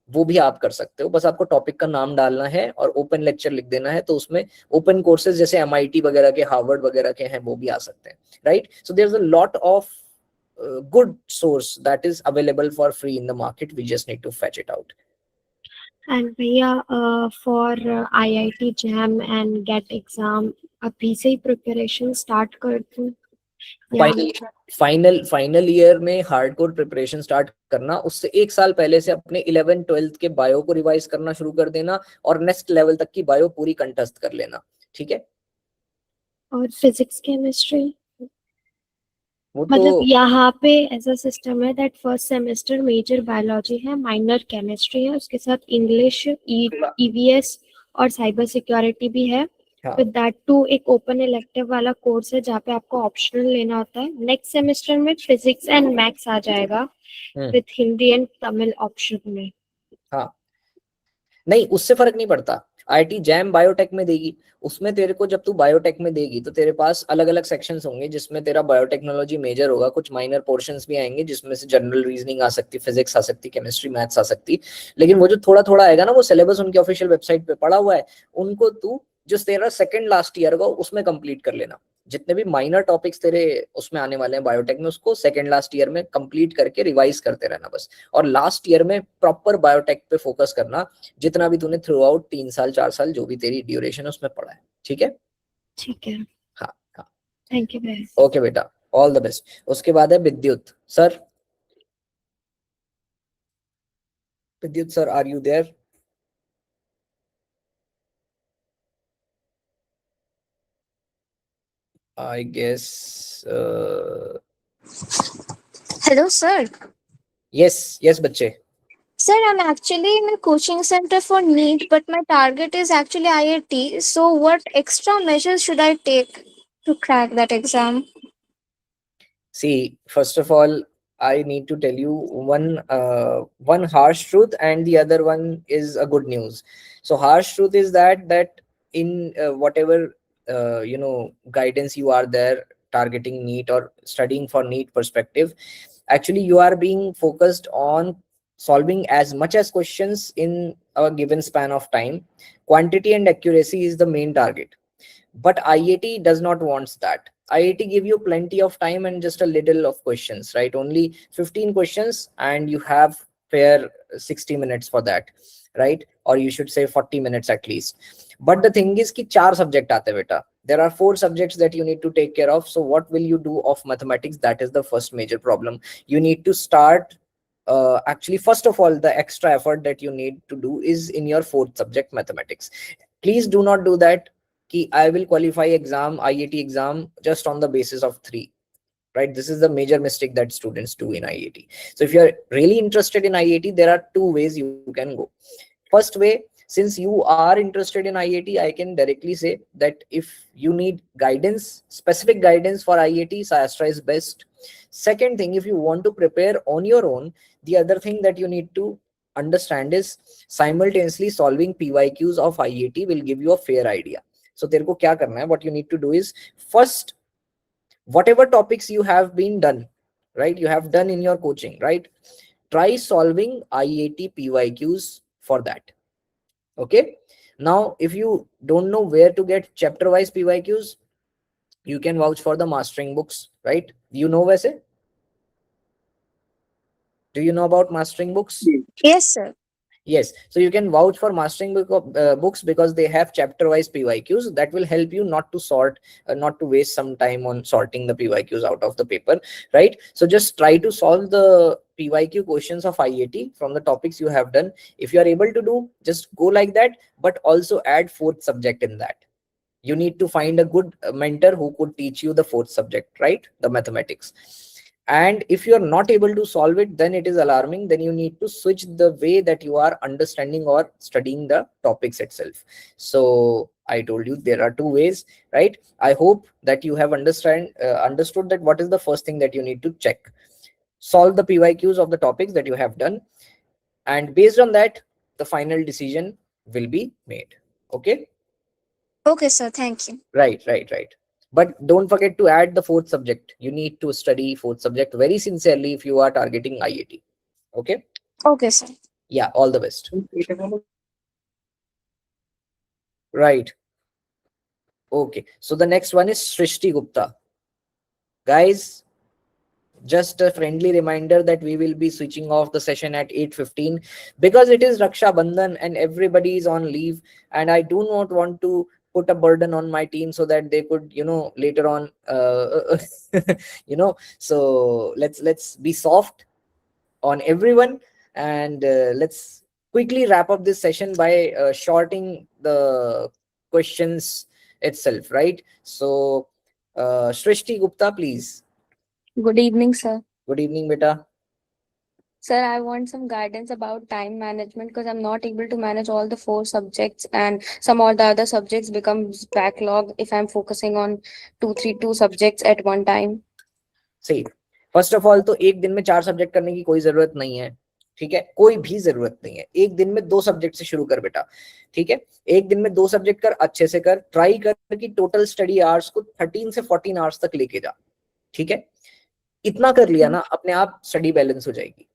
वो भी आप कर सकते हो, बस आपको टॉपिक का नाम डालना है और ओपन लेक्चर लिख देना है, तो उसमें ओपन कोर्सेज जैसे MIT वगैरह के, हार्वर्ड वगैरह के हैं, वो भी आ सकते हैं, right? So there is a lot of good source that is available for free in the market, we just need to fetch it out। And भैया for IIT JAM and GATE exam अभी से ही preparation start कर दूं? Final year में hardcore preparation start करना, उससे एक साल पहले से अपने 11th-12th के बायो को रिवाइज करना शुरू कर देना और नेक्स्ट लेवल तक की बायो पूरी कंठस्थ कर लेना, ठीक है? और फिजिक्स केमिस्ट्री वो मतलब तो यहाँ पे ऐसा सिस्टम है that first semester major biology है, माइनर केमिस्ट्री है, उसके साथ इंग्लिश, EVS और साइबर सिक्योरिटी भी है। विद दैट टू एक ओपन इलेक्टिव वाला कोर्स है जहाँ पे आपको ऑप्शनल लेना होता है। नेक्स्ट सेमेस्टर में फिजिक्स एंड मैथ्स आ जाएगा with Hindi and Tamil option में। हाँ, नहीं उससे फर्क नहीं पड़ता, IIT JAM बायोटेक में देगी, उसमें तेरे को जब तू बायोटेक में देगी तो तेरे पास अलग अलग सेक्शंस होंगे जिसमें तेरा बायोटेक्नोलॉजी मेजर होगा, कुछ माइनर पोर्शंस भी आएंगे जिसमें से जनरल रीजनिंग आ सकती, फिजिक्स आ सकती, केमिस्ट्री मैथ्स आ सकती, लेकिन वो जो थोड़ा थोड़ा आएगा ना वो सिलेबस उनके ऑफिशियल वेबसाइट पे पड़ा हुआ है, उनको तू जो तेरा सेकंड लास्ट ईयर होगा उसमें कंप्लीट कर लेना, जितने भी माइनर टॉपिक्स तेरे उसमें आने वाले हैं बायोटेक में, उसको सेकेंड लास्ट ईयर में कंप्लीट करके रिवाइज करते रहना बस, और लास्ट ईयर में प्रॉपर बायोटेक पे फोकस करना, जितना भी तूने थ्रू आउट 3 साल 4 साल जो भी तेरी ड्यूरेशन है उसमें पढ़ा है, ठीक है? ठीक है, हाँ हाँ, थैंक यू वेरी ओके बेटा, ऑल द बेस्ट। उसके बाद है Vidyut sir. Vidyut sir, are you there? I guess Hello, sir. yes बच्चे। Sir, I'm actually in a coaching center for NEET, but my target is actually IIT. So, what extra measures should I take to crack that exam? See, first of all, I need to tell you one harsh truth, and the other one is a good news. So harsh truth is that in whatever guidance you are there targeting NEET or studying for NEET perspective, actually you are being focused on solving as much as questions in a given span of time. Quantity and accuracy is the main target, but IIT does not want that. IIT give you plenty of time and just a little of questions, right? Only 15 questions and you have fair 60 minutes for that, right? Or you should say 40 minutes at least. But the thing is ki 4 subject aate beta. There are 4 subjects that you need to take care of. So what will you do of mathematics? That is the first major problem. You need to start actually, first of all, the extra effort that you need to do is in your 4th subject, mathematics. Please do not do that कि I will qualify exam, IIT exam just on the basis of 3, right? This is the major mistake that students do in IIT. So if you're really interested in IIT, there are 2 ways you can go. First way, since you are interested in IIT, I can directly say that if you need guidance, specific guidance for IIT, SciAstra is best. Second thing, if you want to prepare on your own, the other thing that you need to understand is simultaneously solving PYQs of IIT will give you a fair idea. So तेरे को क्या करना है? What you need to do is, first, whatever topics you have been done, right? You have done in your coaching, right? Try solving IIT PYQs for that. Okay. Now, if you don't know where to get chapter wise PYQs, you can vouch for the mastering books, right? You know वैसे? Do you know about mastering books? Yes, sir. Yes, so you can vouch for mastering books because they have chapter wise PYQs that will help you not to sort, not to waste some time on sorting the PYQs out of the paper, right? So just try to solve the PYQ questions of IIT from the topics you have done. If you are able to do, just go like that, but also add 4th subject in that. You need to find a good mentor who could teach you the 4th subject, right? The mathematics. And if you are not able to solve it, then it is alarming. Then you need to switch the way that you are understanding or studying the topics itself. So I told you there are 2 ways, right? I hope that you have understood that what is the first thing that you need to check. Solve the PYQs of the topics that you have done, and based on that, the final decision will be made. Okay. Okay, sir. Thank you. Right. But don't forget to add the 4th subject. You need to study 4th subject very sincerely if you are targeting IIT. Okay. Okay, sir. Yeah, all the best. Right. Okay. So the next one is Srishti Gupta. Guys, just a friendly reminder that we will be switching off the session at 8:15 because it is Raksha Bandhan and everybody is on leave, and I do not want to put a burden on my team so that they could, later on, so let's be soft on everyone, and let's quickly wrap up this session by shorting the questions itself, right? So Srishti Gupta, please. Good evening, sir. Good evening, beta. Sir, I want some guidance about time management because I'm not able to manage all the 4 subjects, and some or the other subjects becomes backlog if I'm focusing on 2 subjects at one time. See, first of all, तो एक दिन में 4 subject करने की कोई जरूरत नहीं है, ठीक है? कोई भी जरूरत नहीं है। एक दिन में 2 सब्जेक्ट से शुरू कर बेटा, ठीक है? एक दिन में 2 सब्जेक्ट कर, अच्छे से कर, ट्राई कर कि टोटल स्टडी आवर्स को 13 से 14 आवर्स तक लेके जा, ठीक है? इतना कर लिया ना, अपने आप स्टडी बैलेंस हो जाएगी।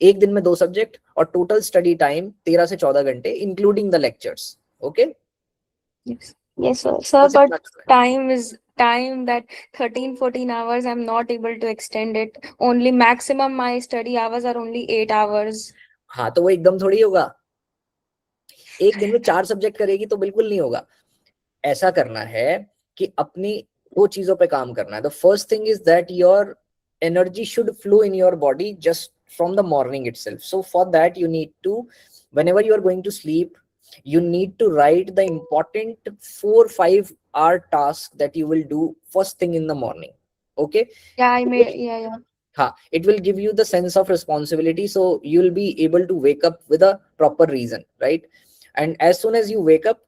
एक दिन में 2 सब्जेक्ट और टोटल स्टडी टाइम 13 से 14 घंटे including the lectures. Okay? Yes, sir. Sir, but time is time that 13-14 hours, I'm not able to extend it. Only maximum my study hours are only 8 hours. हाँ तो वो एकदम थोड़ी होगा, एक दिन में 4 सब्जेक्ट करेगी तो बिल्कुल नहीं होगा। ऐसा करना है कि अपनी 2 चीजों पे काम करना है। The first thing is that your energy should flow in your body just from the morning itself. So for that you need to, whenever you are going to sleep, you need to write the important 4-5 hour task that you will do first thing in the morning. Okay, Yeah, I may, yeah. it will give you the sense of responsibility, so you'll be able to wake up with a proper reason, right? And as soon as you wake up,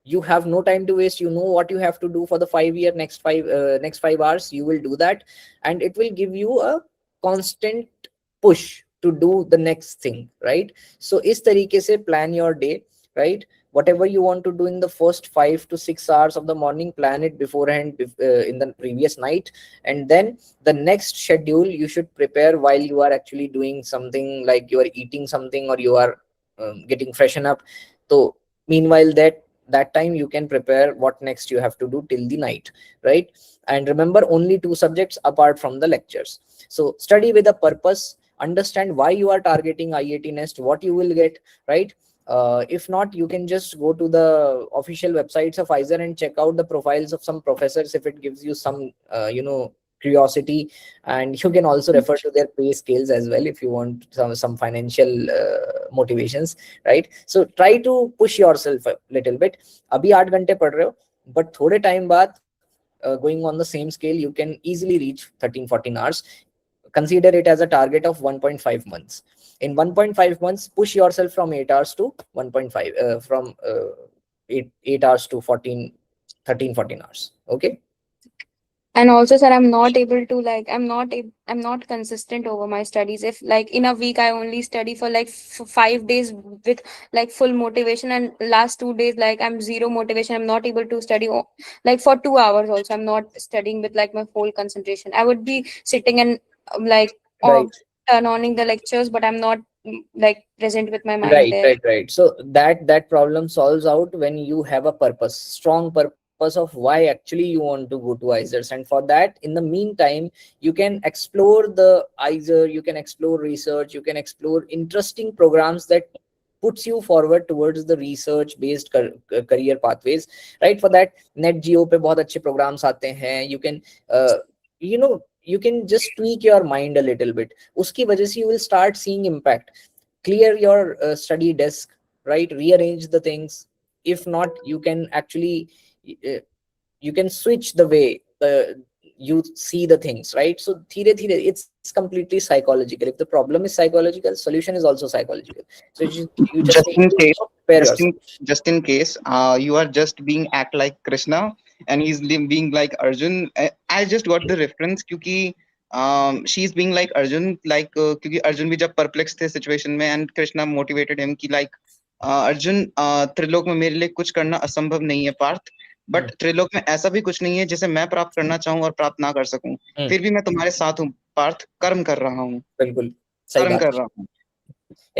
you have no time to waste. You know what you have to do for the next 5 hours. You will do that, and it will give you a constant push to do the next thing, right? So is tarike se plan your day, right? Whatever you want to do in the first 5 to 6 hours of the morning, plan it beforehand, in the previous night, and then the next schedule you should prepare while you are actually doing something, like you are eating something or you are getting freshen up. So meanwhile that time you can prepare what next you have to do till the night, right? And remember, only 2 subjects apart from the lectures. So study with a purpose, understand why you are targeting IIT Nest, what you will get, right? If not, you can just go to the official websites of IISER and check out the profiles of some professors if it gives you some curiosity. And you can also refer to their pay scales as well if you want some financial motivations, right? So try to push yourself a little bit. Abhi 8 घंटे पढ़ रहे हो, but थोड़े time बाद going on the same scale, you can easily reach 13-14 hours. Consider it as a target of 1.5 months. In 1.5 months, push yourself from 8 hours to 1.5, from 8 hours to 13-14 hours. Okay. And also, sir, I'm not able to, like, I'm not consistent over my studies. If like in a week I only study for like 5 days with like full motivation, and last 2 days like I'm zero motivation, I'm not able to study like for 2 hours also. I'm not studying with like my full concentration. I would be sitting and like Right. turn on the lectures, but I'm not like present with my mind there. Right. So that problem solves out when you have a purpose, strong purpose of why actually you want to go to IISER. And for that, in the meantime, you can explore the IISER, you can explore research, you can explore interesting programs that puts you forward towards the research based career pathways, right? For that, NetGeo pe bahut अच्छे programs aate hain. You can you can just tweak your mind a little bit. Uski wajah se you will start seeing impact. Clear your study desk, right? Rearrange the things. If not, you can actually you can switch the way you see the things, right? So dhire dhire, it's completely psychological. If the problem is psychological, solution is also psychological. So you just Just need in to case, prepare just yourself. in case, you are just being act like Krishna and he's being like Arjun. I just got the reference क्योंकि she's being like Arjun, like क्योंकि अर्जुन भी जब perplexed थे situation में and Krishna motivated him कि like Arjun Trilok में मेरे लिए कुछ करना असंभव नहीं है पार्थ, बट त्रिलोक में ऐसा भी कुछ नहीं है जिसे मैं प्राप्त करना चाहूँ और प्राप्त ना कर सकूं, फिर भी मैं तुम्हारे साथ हूँ पार्थ, कर्म कर रहा हूँ, बिल्कुल सही कर्म बात। कर रहा हूँ।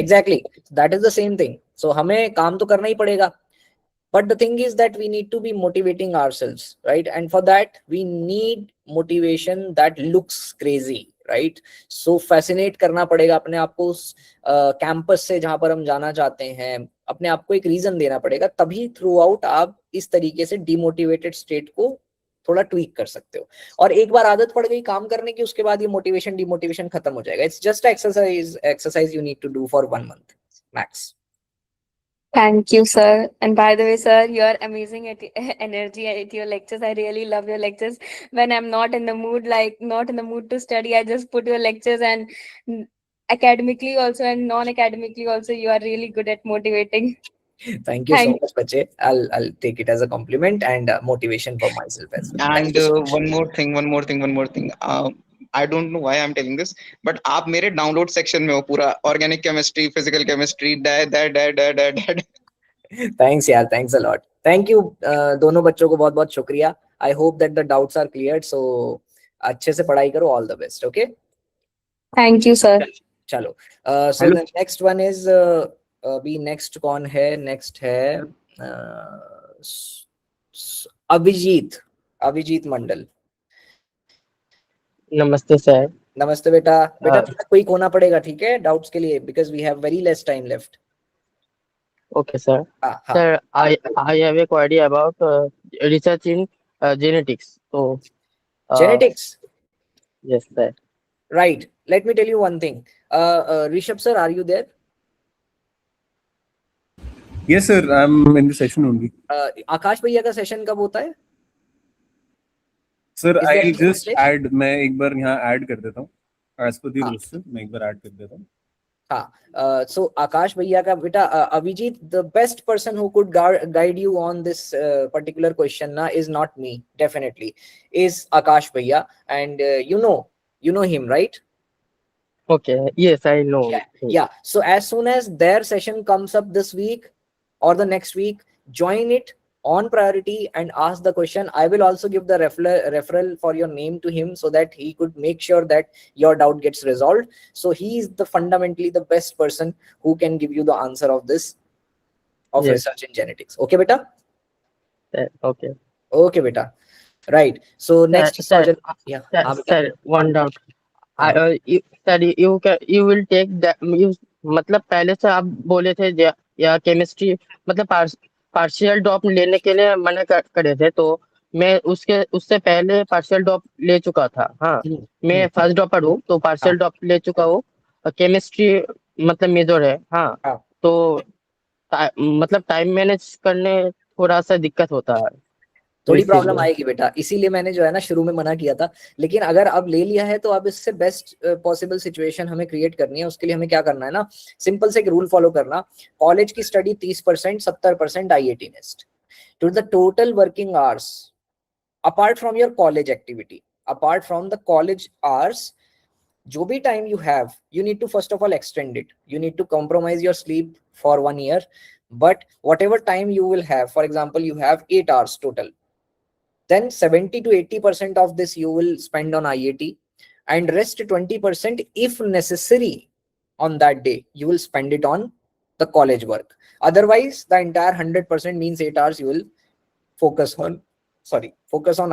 Exactly, that is the same thing. So हमें काम तो करना ही पड़ेगा, but the thing is that we need to be motivating ourselves, right? And for that we need motivation that looks crazy, right? So fascinate करना पड़ेगा अपने आप को उस कैंपस से जहां पर हम जाना चाहते हैं, अपने आप को एक रीजन देना पड़ेगा, तभी थ्रू आउट आप इस तरीके से डिमोटिवेटेड स्टेट को थोड़ा ट्वीक कर सकते हो। और एक बार आदत पड़ गई काम करने की, उसके बाद ये मोटिवेशन डिमोटिवेशन खत्म हो जाएगा। It's just exercise you need to do for 1 month max. Thank you, sir. And by the way, sir, you're amazing at energy at your lectures. I really love your lectures. When I'm not in the mood, like not in the mood to study, I just put your lectures, and academically also and non-academically also, you are really good at motivating. Thank you so much, Bache. I'll take it as a compliment and motivation for myself as well. Thank And you so much. one more thing. I don't know why I'm telling this, but आप मेरे download section में हो पूरा, organic chemistry, physical chemistry, dad. Thanks यार, thanks a lot. Thank you दोनों बच्चों को बहुत बहुत शुक्रिया. I hope that the doubts are cleared. So अच्छे से पढ़ाई करो. All the best. Okay. Thank you, sir. चलो. So the next one is अभी next कौन है? Next है अभिजीत. अभिजीत मंडल। नमस्ते सर। नमस्ते बेटा। बेटा क्विक होना पड़ेगा, ठीक है, डाउट्स के लिए, because we have very less time left. Okay, sir. हाँ Sir, I have a query about research in genetics. So, genetics. yes, sir. Right. Let me tell you one thing. Rishabh sir, are you there? Yes, sir. I'm in the session only. आकाश भैया का session कब होता है? Sir, Is there I'll any just message? add. मैं एक बार यहाँ add कर देता हूँ. As per the हाँ. roster, मैं एक बार add कर देता हूँ. हाँ. So आकाश भैया का बेटा, Abhijit, the best person who could guide you on this particular question na is not me, definitely, is Akash भैया, and you know him, right? Okay. Yes, I know. Yeah. So as soon as their session comes up this week or the next week, join it on priority and ask the question. I will also give the referral for your name to him so that he could make sure that your doubt gets resolved. So he is the fundamentally the best person who can give you the answer of this, of Yes. research in genetics. Okay, beta? Okay. Okay, beta. Right. So next, Sir, yeah. Sir, one doubt. You will take that. मतलब पहले से आप बोले थे या chemistry मतलब partial drop लेने के लिए मना करे थे, तो मैं उससे पहले पार्शियल ड्रॉप ले चुका था। हाँ, मैं फर्स्ट ड्रॉपर हूँ, तो पार्शियल ड्रॉप ले चुका हूँ। केमिस्ट्री मतलब मेजर है। हाँ, तो मतलब टाइम मैनेज करने थोड़ा सा दिक्कत होता है, थोड़ी प्रॉब्लम आएगी बेटा, इसीलिए मैंने जो है ना शुरू में मना किया था। लेकिन अगर अब ले लिया है तो अब इससे बेस्ट पॉसिबल सिचुएशन हमें क्रिएट करनी है। उसके लिए हमें क्या करना है ना, सिंपल से एक रूल फॉलो करना। कॉलेज की study 30%, 70% IIT next to the total working hours apart from your college activity, apart from the college hours. जो भी time you have, you need to first of all extend it. You need to compromise your sleep for 1 year, but whatever time you will have, for example, you have 8 hours total, then 70 to 80% of this you will spend on IIT, and rest 20%, if necessary, on that day you will spend it on the college work. Otherwise the entire 100% means 8 hours you will focus on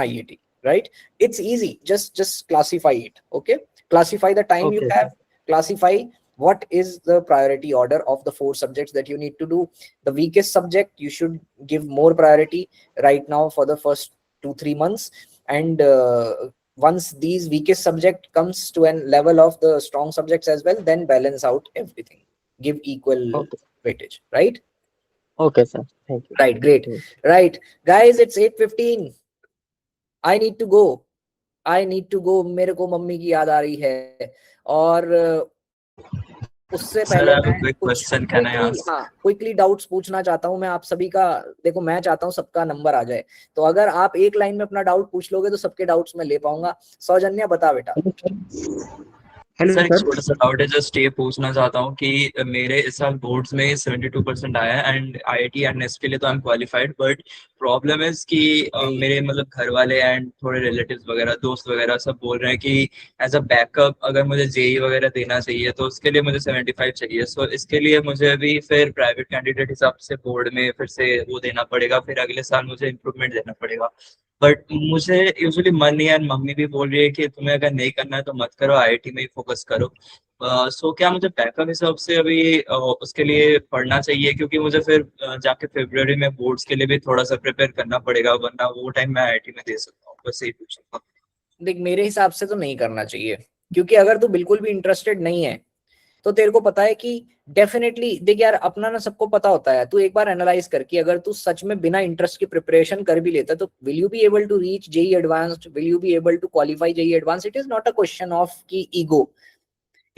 IIT, right? It's easy. Just classify it. Okay, classify the time you have, classify what is the priority order of the 4 subjects that you need to do. The weakest subject you should give more priority right now for the first 2-3 months, and once these weakest subject comes to an level of the strong subjects as well, then balance out everything, give equal weightage, right? Okay, sir. Thank you. Right, great. Right, guys, it's 8:15. I need to go. मेरे को mummy की याद आ रही है, और उससे पहले मैं कुछ क्विकली डाउट्स पूछना चाहता हूं मैं आप सभी का। देखो, मैं चाहता हूं सबका नंबर आ जाए, तो अगर आप एक लाइन में अपना डाउट पूछ लोगे तो सबके डाउट्स मैं ले पाऊंगा। सौजन्या, बता बेटा। सर, एक छोटा सा डाउट है, जस्ट ये पूछना चाहता हूँ कि मेरे इस साल बोर्ड्स में 72% आया है, एंड आईआईटी एंड नेस्ट के लिए तो I am qualified, but problem is कि मेरे मतलब घर वाले एंड थोड़े रिलेटिव्स वगैरह, दोस्त वगैरह सब बोल रहे हैं कि एज अ बैकअप अगर मुझे जेई वगैरह देना चाहिए तो उसके लिए मुझे 75 चाहिए। सो इसके लिए मुझे अभी फिर प्राइवेट कैंडिडेट हिसाब से बोर्ड में फिर से वो देना पड़ेगा, फिर अगले साल मुझे इम्प्रूवमेंट देना पड़ेगा। बट मुझे यूजुअली मन नहीं है, मम्मी भी बोल रही है कि तुम्हें अगर नहीं करना है तो मत करो, आईआईटी में ही फोकस करो। सो क्या मुझे बैकअप हिसाब से अभी उसके लिए पढ़ना चाहिए, क्योंकि मुझे फिर जाके फरवरी में बोर्ड्स के लिए भी थोड़ा सा प्रिपेयर करना पड़ेगा, वरना वो टाइम मैं आईआईटी में दे सकता हूँ। बस यही पूछूंगा। देख, मेरे हिसाब से तो नहीं करना चाहिए, क्योंकि अगर तू बिल्कुल भी इंटरेस्टेड नहीं है तो तेरे को पता है कि डेफिनेटली, देख यार, अपना ना सबको पता होता है। तू एक बार एनालाइज कर कि अगर तू सच में बिना इंटरेस्ट की प्रिपरेशन कर भी लेता तो will you be able to reach JEE advanced, will you be able to qualify JEE advanced? It is not a question of की ego,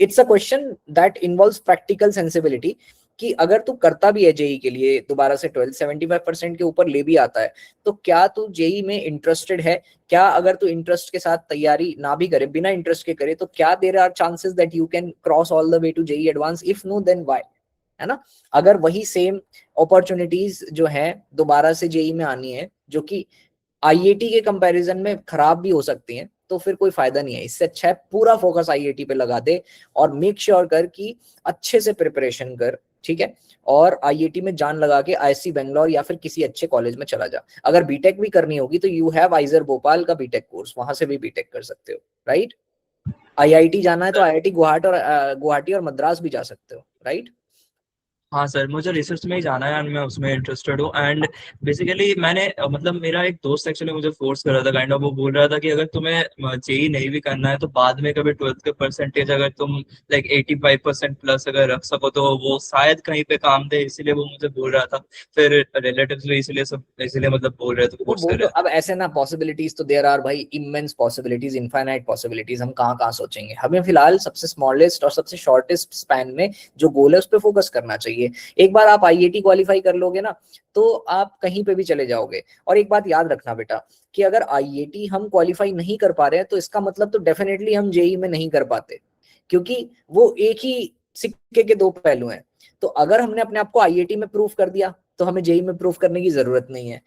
it's a question that involves practical sensibility. कि अगर तू करता भी है जेई के लिए दोबारा से 12 75% के ऊपर ले भी आता है, तो क्या तू जेई में इंटरेस्टेड है? क्या अगर तू इंटरेस्ट के साथ तैयारी ना भी करे, बिना इंटरेस्ट के करे, तो क्या there are chances that you can cross all the way to JEE advance? If no, then why? है ना? अगर वही सेम अपॉर्चुनिटीज जो है दोबारा से जेई में आनी है, जो कि आईआईटी के कंपैरिजन में खराब भी हो सकती हैं, तो फिर कोई फायदा नहीं है। इससे अच्छा है पूरा फोकस आईआईटी पे लगा दे और मेक श्योर कर कि अच्छे से प्रिपरेशन कर, ठीक है, और आईआईटी में जान लगा के आईआईएससी बैंगलोर या फिर किसी अच्छे कॉलेज में चला जा। अगर बीटेक भी करनी होगी तो यू हैव आइजर भोपाल का बीटेक कोर्स, वहां से भी बीटेक कर सकते हो, राइट। आईआईटी जाना है तो आईआईटी गुवाहाटी और मद्रास भी जा सकते हो, राइट। हाँ सर, मुझे रिसर्च में ही जाना है एंड मैं उसमें इंटरेस्टेड हूँ। एंड बेसिकली मैंने मतलब मेरा एक दोस्त एक्चुअली मुझे फोर्स कर रहा था काइंड ऑफ, वो बोल रहा था कि अगर तुम्हें जेई नहीं भी करना है तो बाद में कभी 12th के परसेंटेज अगर तुम लाइक 85% प्लस अगर रख सको तो वो शायद कहीं पे काम दे, इसीलिए वो मुझे बोल रहा था। फिर रिलेटिव्स भी इसीलिए मतलब बोल रहे थे, तो फोर्स बोल कर दो। रहे अब ऐसे ना पॉसिबिलिटीज तो देयर आर भाई, इमेंस पॉसिबिलिटीज, इनफाइनाइट पॉसिबिलिटीज, हम कहाँ कहाँ सोचेंगे। हमें फिलहाल सबसे स्मॉलेस्ट और सबसे शॉर्टेस्ट स्पैन में जो गोल है उस पर फोकस करना चाहिए। एक बार आप आईआईटी क्वालिफाई कर लोगे ना तो आप कहीं पे भी चले जाओगे। और एक बात याद रखना बेटा कि अगर आईआईटी हम क्वालिफाई नहीं कर पा रहे हैं तो इसका मतलब तो डेफिनेटली हम जेई में नहीं कर पाते, क्योंकि वो एक ही सिक्के के दो पहलू हैं। तो अगर हमने अपने आप को आईआईटी में प्रूव कर दिया तो हमें जेई में प्रूव करने की जरूरत नहीं है।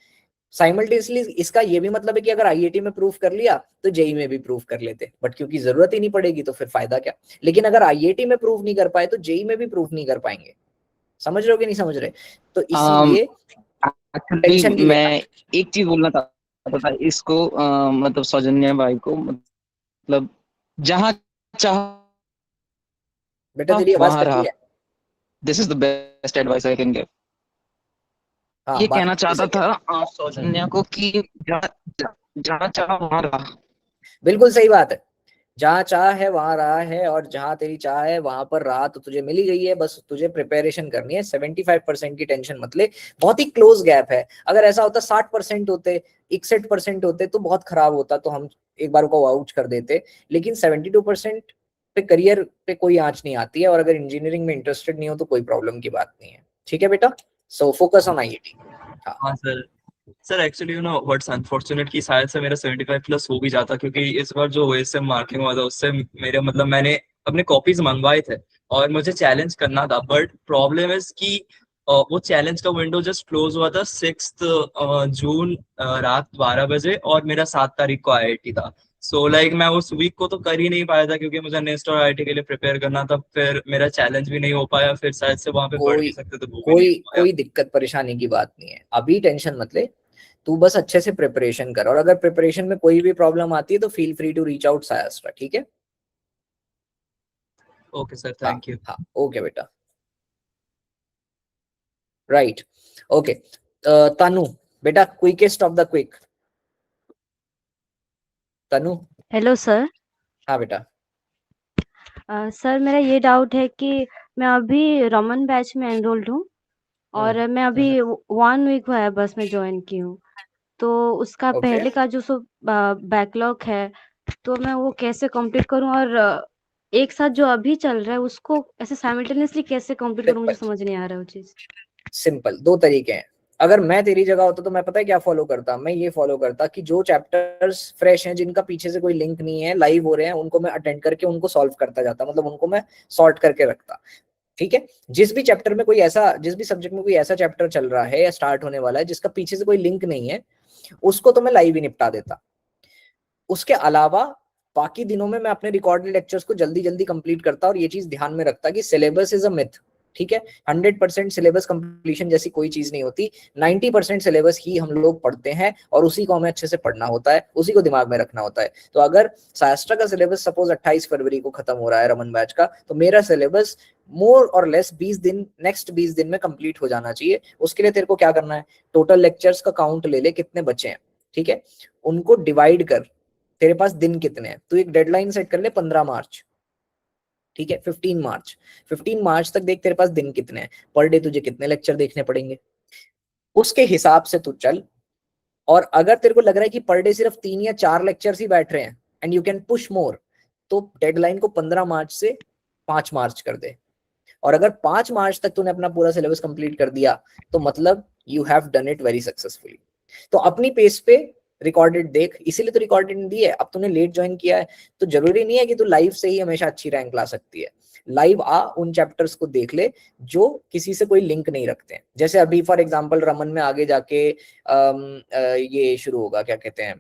साइमल्टेनियसली इसका ये भी मतलब है कि अगर आईआईटी में प्रूफ कर लिया तो जेई में भी प्रूफ कर लेते, बट क्योंकि जरूरत ही नहीं पड़ेगी तो फिर फायदा क्या। लेकिन अगर आईआईटी में प्रूफ नहीं कर पाए तो जेई में भी प्रूफ नहीं कर पाएंगे। समझ रहे हो कि नहीं समझ रहे? तो इसीलिए एक्चुअली टेंशन नहीं मैं लेना। एक चीज बोलना चाहता था इसको, मतलब सौजन्या भाई को, मतलब जहाँ चाह बेटा तेरी आवाज वहां कट रही रहा। है। This is the best advice I can give. हाँ ये बात कहना फिर से चाहता क्या? था सौजन्या को कि जहाँ चाह वहां रहा। बिल्कुल सही बात है। जहाँ चाह है वहां रहा है, और जहां तेरी चाह है वहां पर रहा तो तुझे मिल ही गई है। बस तुझे प्रिपरेशन करनी है। 75% की टेंशन मत ले, बहुत ही क्लोज गैप है। अगर ऐसा होता 60% होते, 61% होते तो बहुत खराब होता, तो हम एक बार को आउट कर देते। लेकिन 72% पे करियर पे कोई आंच नहीं आती है, और अगर इंजीनियरिंग में इंटरेस्टेड नहीं हो तो कोई प्रॉब्लम की बात नहीं है। ठीक है बेटा, सो फोकस ऑन आईआईटी। हाँ हाँ sir. Sir actually you know what's unfortunate कि शायद से मेरा 75 प्लस हो भी जाता, क्योंकि इस बार जो ओएसएम मार्किंग हुआ था उससे मेरे मतलब मैंने अपने कॉपीज मंगवाए थे और मुझे चैलेंज करना था। बट प्रॉब्लम इज कि वो चैलेंज का विंडो जस्ट क्लोज हुआ था 6 जून रात 12 बजे, और मेरा 7 तारीख को आईआईटी था। सो लाइक मैं उस वीक को तो कर ही नहीं पाया था क्योंकि मुझे नेक्स्ट और आईआईटी के लिए प्रिपेयर करना था। फिर मेरा चैलेंज भी नहीं हो पाया, फिर शायद से वहां पे पढ़ कोई भी सकते तो वो भी नहीं कोई हो पाया। कोई दिक्कत परेशानी की बात नहीं है, अभी टेंशन मत ले। तू बस अच्छे से प्रिपरेशन कर, और अगर प्रिपरेशन में कोई भी प्रॉब्लम आती है तो feel free to reach out SciAstra, ठीक है? ओके सर, हाँ थैंक यू। हाँ ओके बेटा, राइट, ओके। तनु बेटा, quickest of the quick. Tanu. Hello sir. हाँ बेटा। सर मेरा ये डाउट है कि मैं अभी रमन बैच में एनरोल्ड हूँ और मैं अभी 1 वीक हुआ है बस मैं ज्वाइन की हूँ। तो उसका ओके पहले का जो बैकलॉग है तो मैं वो कैसे कंप्लीट करूँ, और एक साथ जो अभी चल रहा है उसको ऐसे साइमल्टेनियसली कैसे कंप्लीट करूँ, मुझे समझ नहीं आ रहा है वो चीज। सिंपल, दो तरीके हैं। अगर मैं तेरी जगह होता तो मैं पता है क्या फॉलो करता, मैं ये फॉलो करता कि जो चैप्टर्स फ्रेश हैं, जिनका पीछे से कोई लिंक नहीं है, लाइव हो रहे हैं, उनको मैं अटेंड करके उनको सॉल्व करता जाता, मतलब उनको मैं सॉर्ट करके रखता। ठीक है, जिस भी चैप्टर में कोई ऐसा, जिस भी सब्जेक्ट में कोई ऐसा चैप्टर चल रहा है या स्टार्ट होने वाला है जिसका पीछे से कोई लिंक नहीं है, उसको तो मैं लाइव ही निपटा देता। उसके अलावा बाकी दिनों में मैं अपने रिकॉर्डेड लेक्चर्स को जल्दी जल्दी कंप्लीट करता, और ये चीज ध्यान में रखता कि सिलेबस इज अ मिथ। ठीक है, 100% सिलेबस कंप्लीशन जैसी कोई चीज नहीं होती। 90% सिलेबस ही हम लोग पढ़ते हैं, और उसी को हमें अच्छे से पढ़ना होता है, उसी को दिमाग में रखना होता है। तो अगर SciAstra का सिलेबस सपोज 28 फरवरी को खत्म हो रहा है रमन बैच का, तो मेरा सिलेबस मोर और लेस 20 दिन, नेक्स्ट 20 दिन में कंप्लीट हो जाना चाहिए। उसके लिए तेरे को क्या करना है, टोटल लेक्चर्स का काउंट ले ले कितने बचे हैं, ठीक है, उनको डिवाइड कर, तेरे पास दिन कितने हैं, तो एक डेडलाइन सेट कर ले 15 मार्च। ठीक है, 15 मार्च, 15 मार्च तक देख तेरे पास दिन कितने हैं, पर डे तुझे कितने लेक्चर देखने पड़ेंगे, उसके हिसाब से तू चल। और अगर तेरे को लग रहा है कि पर डे सिर्फ 3 या 4 लेक्चर्स ही बैठ रहे हैं and you can push more, तो डेडलाइन को 15 मार्च से 5 मार्च कर दे। और अगर 5 मार्च तक तूने अपना पूरा सिलेबस कंप्लीट कर दिया तो मतलब you have done it very successfully. तो अपनी पेस पे रिकॉर्डेड देख, इसीलिए तो रिकॉर्डेड दी है। अब तूने लेट ज्वाइन किया है तो जरूरी नहीं है कि तू लाइव से ही हमेशा अच्छी रैंक ला सकती है। लाइव आ, उन चैप्टर्स को देख ले जो किसी से कोई लिंक नहीं रखते हैं। जैसे अभी फॉर एग्जांपल रमन में आगे जाके ये शुरू होगा, क्या कहते हैं,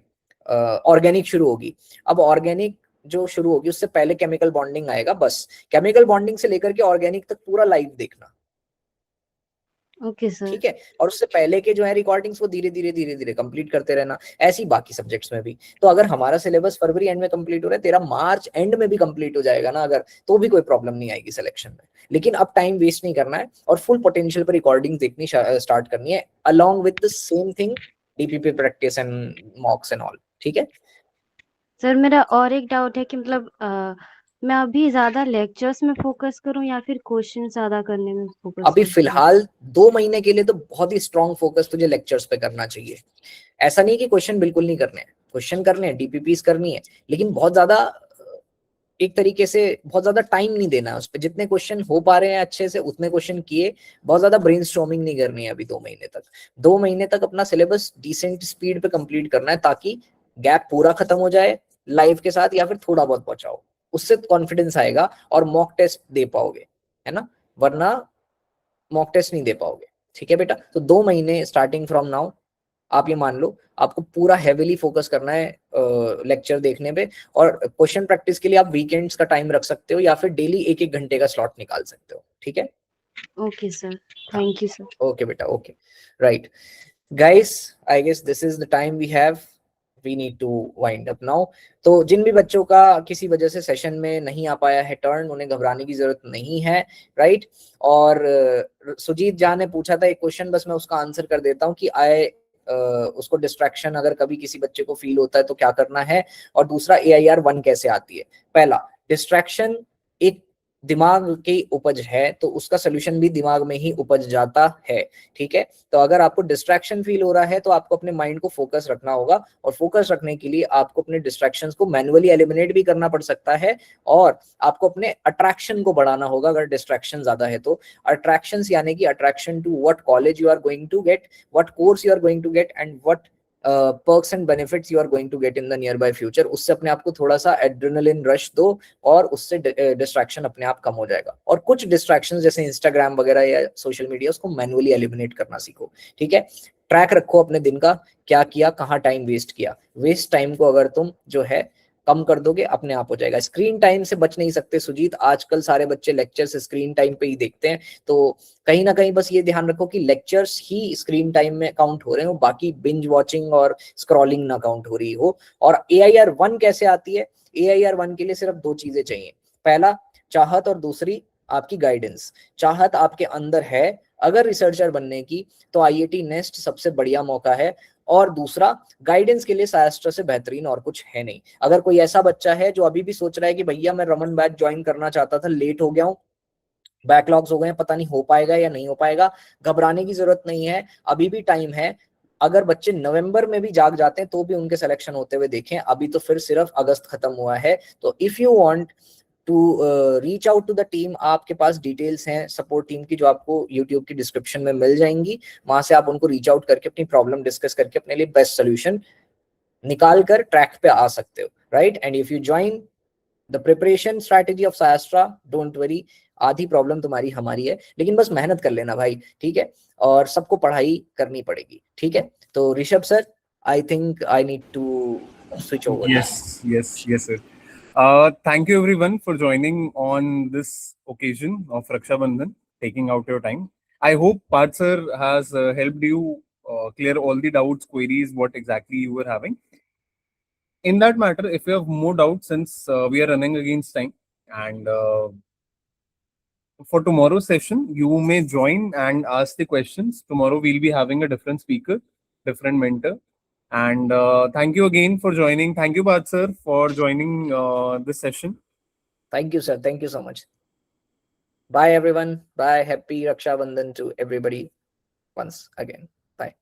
ऑर्गेनिक शुरू होगी। अब ऑर्गेनिक जो शुरू होगी उससे पहले केमिकल बॉन्डिंग आएगा, बस केमिकल बॉन्डिंग से लेकर के ऑर्गेनिक तक पूरा लाइव देखना। Okay sir. ठीक है, और उससे पहले के जो है रिकॉर्डिंग्स वो धीरे धीरे कंप्लीट करते रहना, ऐसी बाकी सब्जेक्ट्स में भी। तो अगर हमारा सिलेबस फरवरी एंड में कंप्लीट हो रहा है, तेरा मार्च एंड में भी कंप्लीट हो जाएगा ना अगर, तो भी कोई प्रॉब्लम नहीं आएगी सिलेक्शन में। लेकिन अब टाइम वेस्ट नहीं करना है और फुल पोटेंशियल पर रिकॉर्डिंग देखनी स्टार्ट करनी है, along with the same thing DPP practice and मॉक्स and all. ठीक है सर मेरा और एक डाउट है कि मतलब मैं अभी ज्यादा लेक्चर्स में फोकस करूं या फिर क्वेश्चन ज्यादा करने में फोकस अभी करूं? फिलहाल 2 महीने के लिए तो बहुत ही स्ट्रॉन्ग फोकस तुझे लेक्चर्स पे करना चाहिए। ऐसा नहीं कि क्वेश्चन बिल्कुल नहीं करने हैं, क्वेश्चन करने हैं, डीपीपीस करनी है, लेकिन बहुत ज्यादा एक तरीके से बहुत ज्यादा टाइम नहीं देना है उस पर। जितने क्वेश्चन हो पा रहे हैं अच्छे से उतने क्वेश्चन किए, बहुत ज्यादा ब्रेनस्टॉर्मिंग नहीं करनी है अभी 2 महीने तक। 2 महीने तक अपना सिलेबस डिसेंट स्पीड पे कंप्लीट करना है, ताकि गैप पूरा खत्म हो जाए लाइव के साथ या फिर थोड़ा बहुत बचाओ, उससे कॉन्फिडेंस आएगा और मॉक टेस्ट दे पाओगे, है ना, वरना मॉक टेस्ट नहीं दे पाओगे। ठीक है बेटा, तो 2 महीने स्टार्टिंग फ्रॉम नाउ आप ये मान लो आपको पूरा हेविली फोकस करना है लेक्चर देखने पे। और क्वेश्चन प्रैक्टिस के लिए आप वीकेंड्स का टाइम रख सकते हो या फिर डेली 1-1 घंटे का स्लॉट निकाल सकते हो। ठीक है, okay sir, thank you sir. Okay बेटा, okay, right guys, I guess this is the time we have, we need to wind up now. तो जिन भी बच्चों का किसी वजह से सेशन में नहीं आ पाया है टर्न, उन्हें घबराने की जरूरत नहीं है, राइट। और सुजीत जान ने पूछा था एक क्वेश्चन, बस मैं उसका आंसर कर देता हूँ कि उसको डिस्ट्रैक्शन अगर कभी किसी बच्चे को फील होता है तो क्या करना है, और दूसरा AIR1 कैसे आती है। पहला, डिस्ट्रैक्शन एक दिमाग की उपज है, तो उसका सोल्यूशन भी दिमाग में ही उपज जाता है। ठीक है, तो अगर आपको डिस्ट्रैक्शन फील हो रहा है तो आपको अपने माइंड को फोकस रखना होगा, और फोकस रखने के लिए आपको अपने डिस्ट्रैक्शंस को मैन्युअली एलिमिनेट भी करना पड़ सकता है, और आपको अपने अट्रैक्शन को बढ़ाना होगा। अगर डिस्ट्रैक्शन ज्यादा है तो अट्रैक्शंस यानी कि attraction to what college you are going to get, what course you are going to get and what perks and benefits you are going to get in the near by future. उससे अपने आप को थोड़ा सा adrenaline rush दो और उससे distraction अपने आप कम हो जाएगा। और कुछ डिस्ट्रैक्शन जैसे इंस्टाग्राम वगैरह या सोशल मीडिया, उसको मैन्युअली एलिमिनेट करना सीखो। ठीक है, ट्रैक रखो अपने दिन का, क्या किया, कहाँ टाइम वेस्ट किया। वेस्ट टाइम को अगर तुम जो है कम कर दोगे, अपने आप हो जाएगा। स्क्रीन टाइम से बच नहीं सकते सुजीत, आजकल सारे बच्चे लेक्चर्स स्क्रीन टाइम पे ही देखते हैं, तो कहीं ना कहीं बस ये ध्यान रखो कि लेक्चर्स ही स्क्रीन टाइम में काउंट हो रहे हो, बाकी बिंज वॉचिंग और स्क्रॉलिंग ना काउंट हो रही हो। और AIR1 कैसे आती है? AIR1 के लिए सिर्फ 2 चीजें चाहिए, पहला चाहत और दूसरी आपकी गाइडेंस। चाहत आपके अंदर है अगर रिसर्चर बनने की, तो IIT नेस्ट सबसे बढ़िया मौका है, और दूसरा गाइडेंस के लिए SciAstra से बेहतरीन और कुछ है नहीं। अगर कोई ऐसा बच्चा है जो अभी भी सोच रहा है कि भैया मैं रमन बैच ज्वाइन करना चाहता था, लेट हो गया हूँ, बैकलॉग्स हो गए, पता नहीं हो पाएगा या नहीं हो पाएगा, घबराने की जरूरत नहीं है, अभी भी टाइम है। अगर बच्चे नवंबर में भी जाग जाते हैं तो भी उनके सिलेक्शन होते हुए देखें, अभी तो फिर सिर्फ अगस्त खत्म हुआ है। तो if you want to reach out to the team, आपके पास डिटेल्स हैं सपोर्ट टीम की जो आपको यूट्यूब की डिस्क्रिप्शन में मिल जाएंगी, वहां से आप उनको रीच आउट करके अपनी प्रॉब्लम डिस्कस करके अपने लिए बेस्ट सोल्यूशन निकाल कर ट्रैक पे आ सकते हो, right. And if you join the preparation strategy of SciAstra, don't worry, आधी प्रॉब्लम तुम्हारी हमारी है, लेकिन बस मेहनत कर लेना भाई। ठीक है, और सबको पढ़ाई करनी पड़ेगी। ठीक है, तो Rishabh sir, I think I need to switch over. Yes, sir. Thank you everyone for joining on this occasion of Raksha Bandhan, taking out your time. I hope Parth sir has helped you clear all the doubts, queries, what exactly you were having. In that matter, if you have more doubts, since we are running against time, and for tomorrow's session, you may join and ask the questions. Tomorrow we'll be having a different speaker, different mentor. And thank you again for joining. Thank you, Parth sir, for joining this session. Thank you, sir. Thank you so much. Bye, everyone. Bye. Happy Raksha Bandhan to everybody once again. Bye.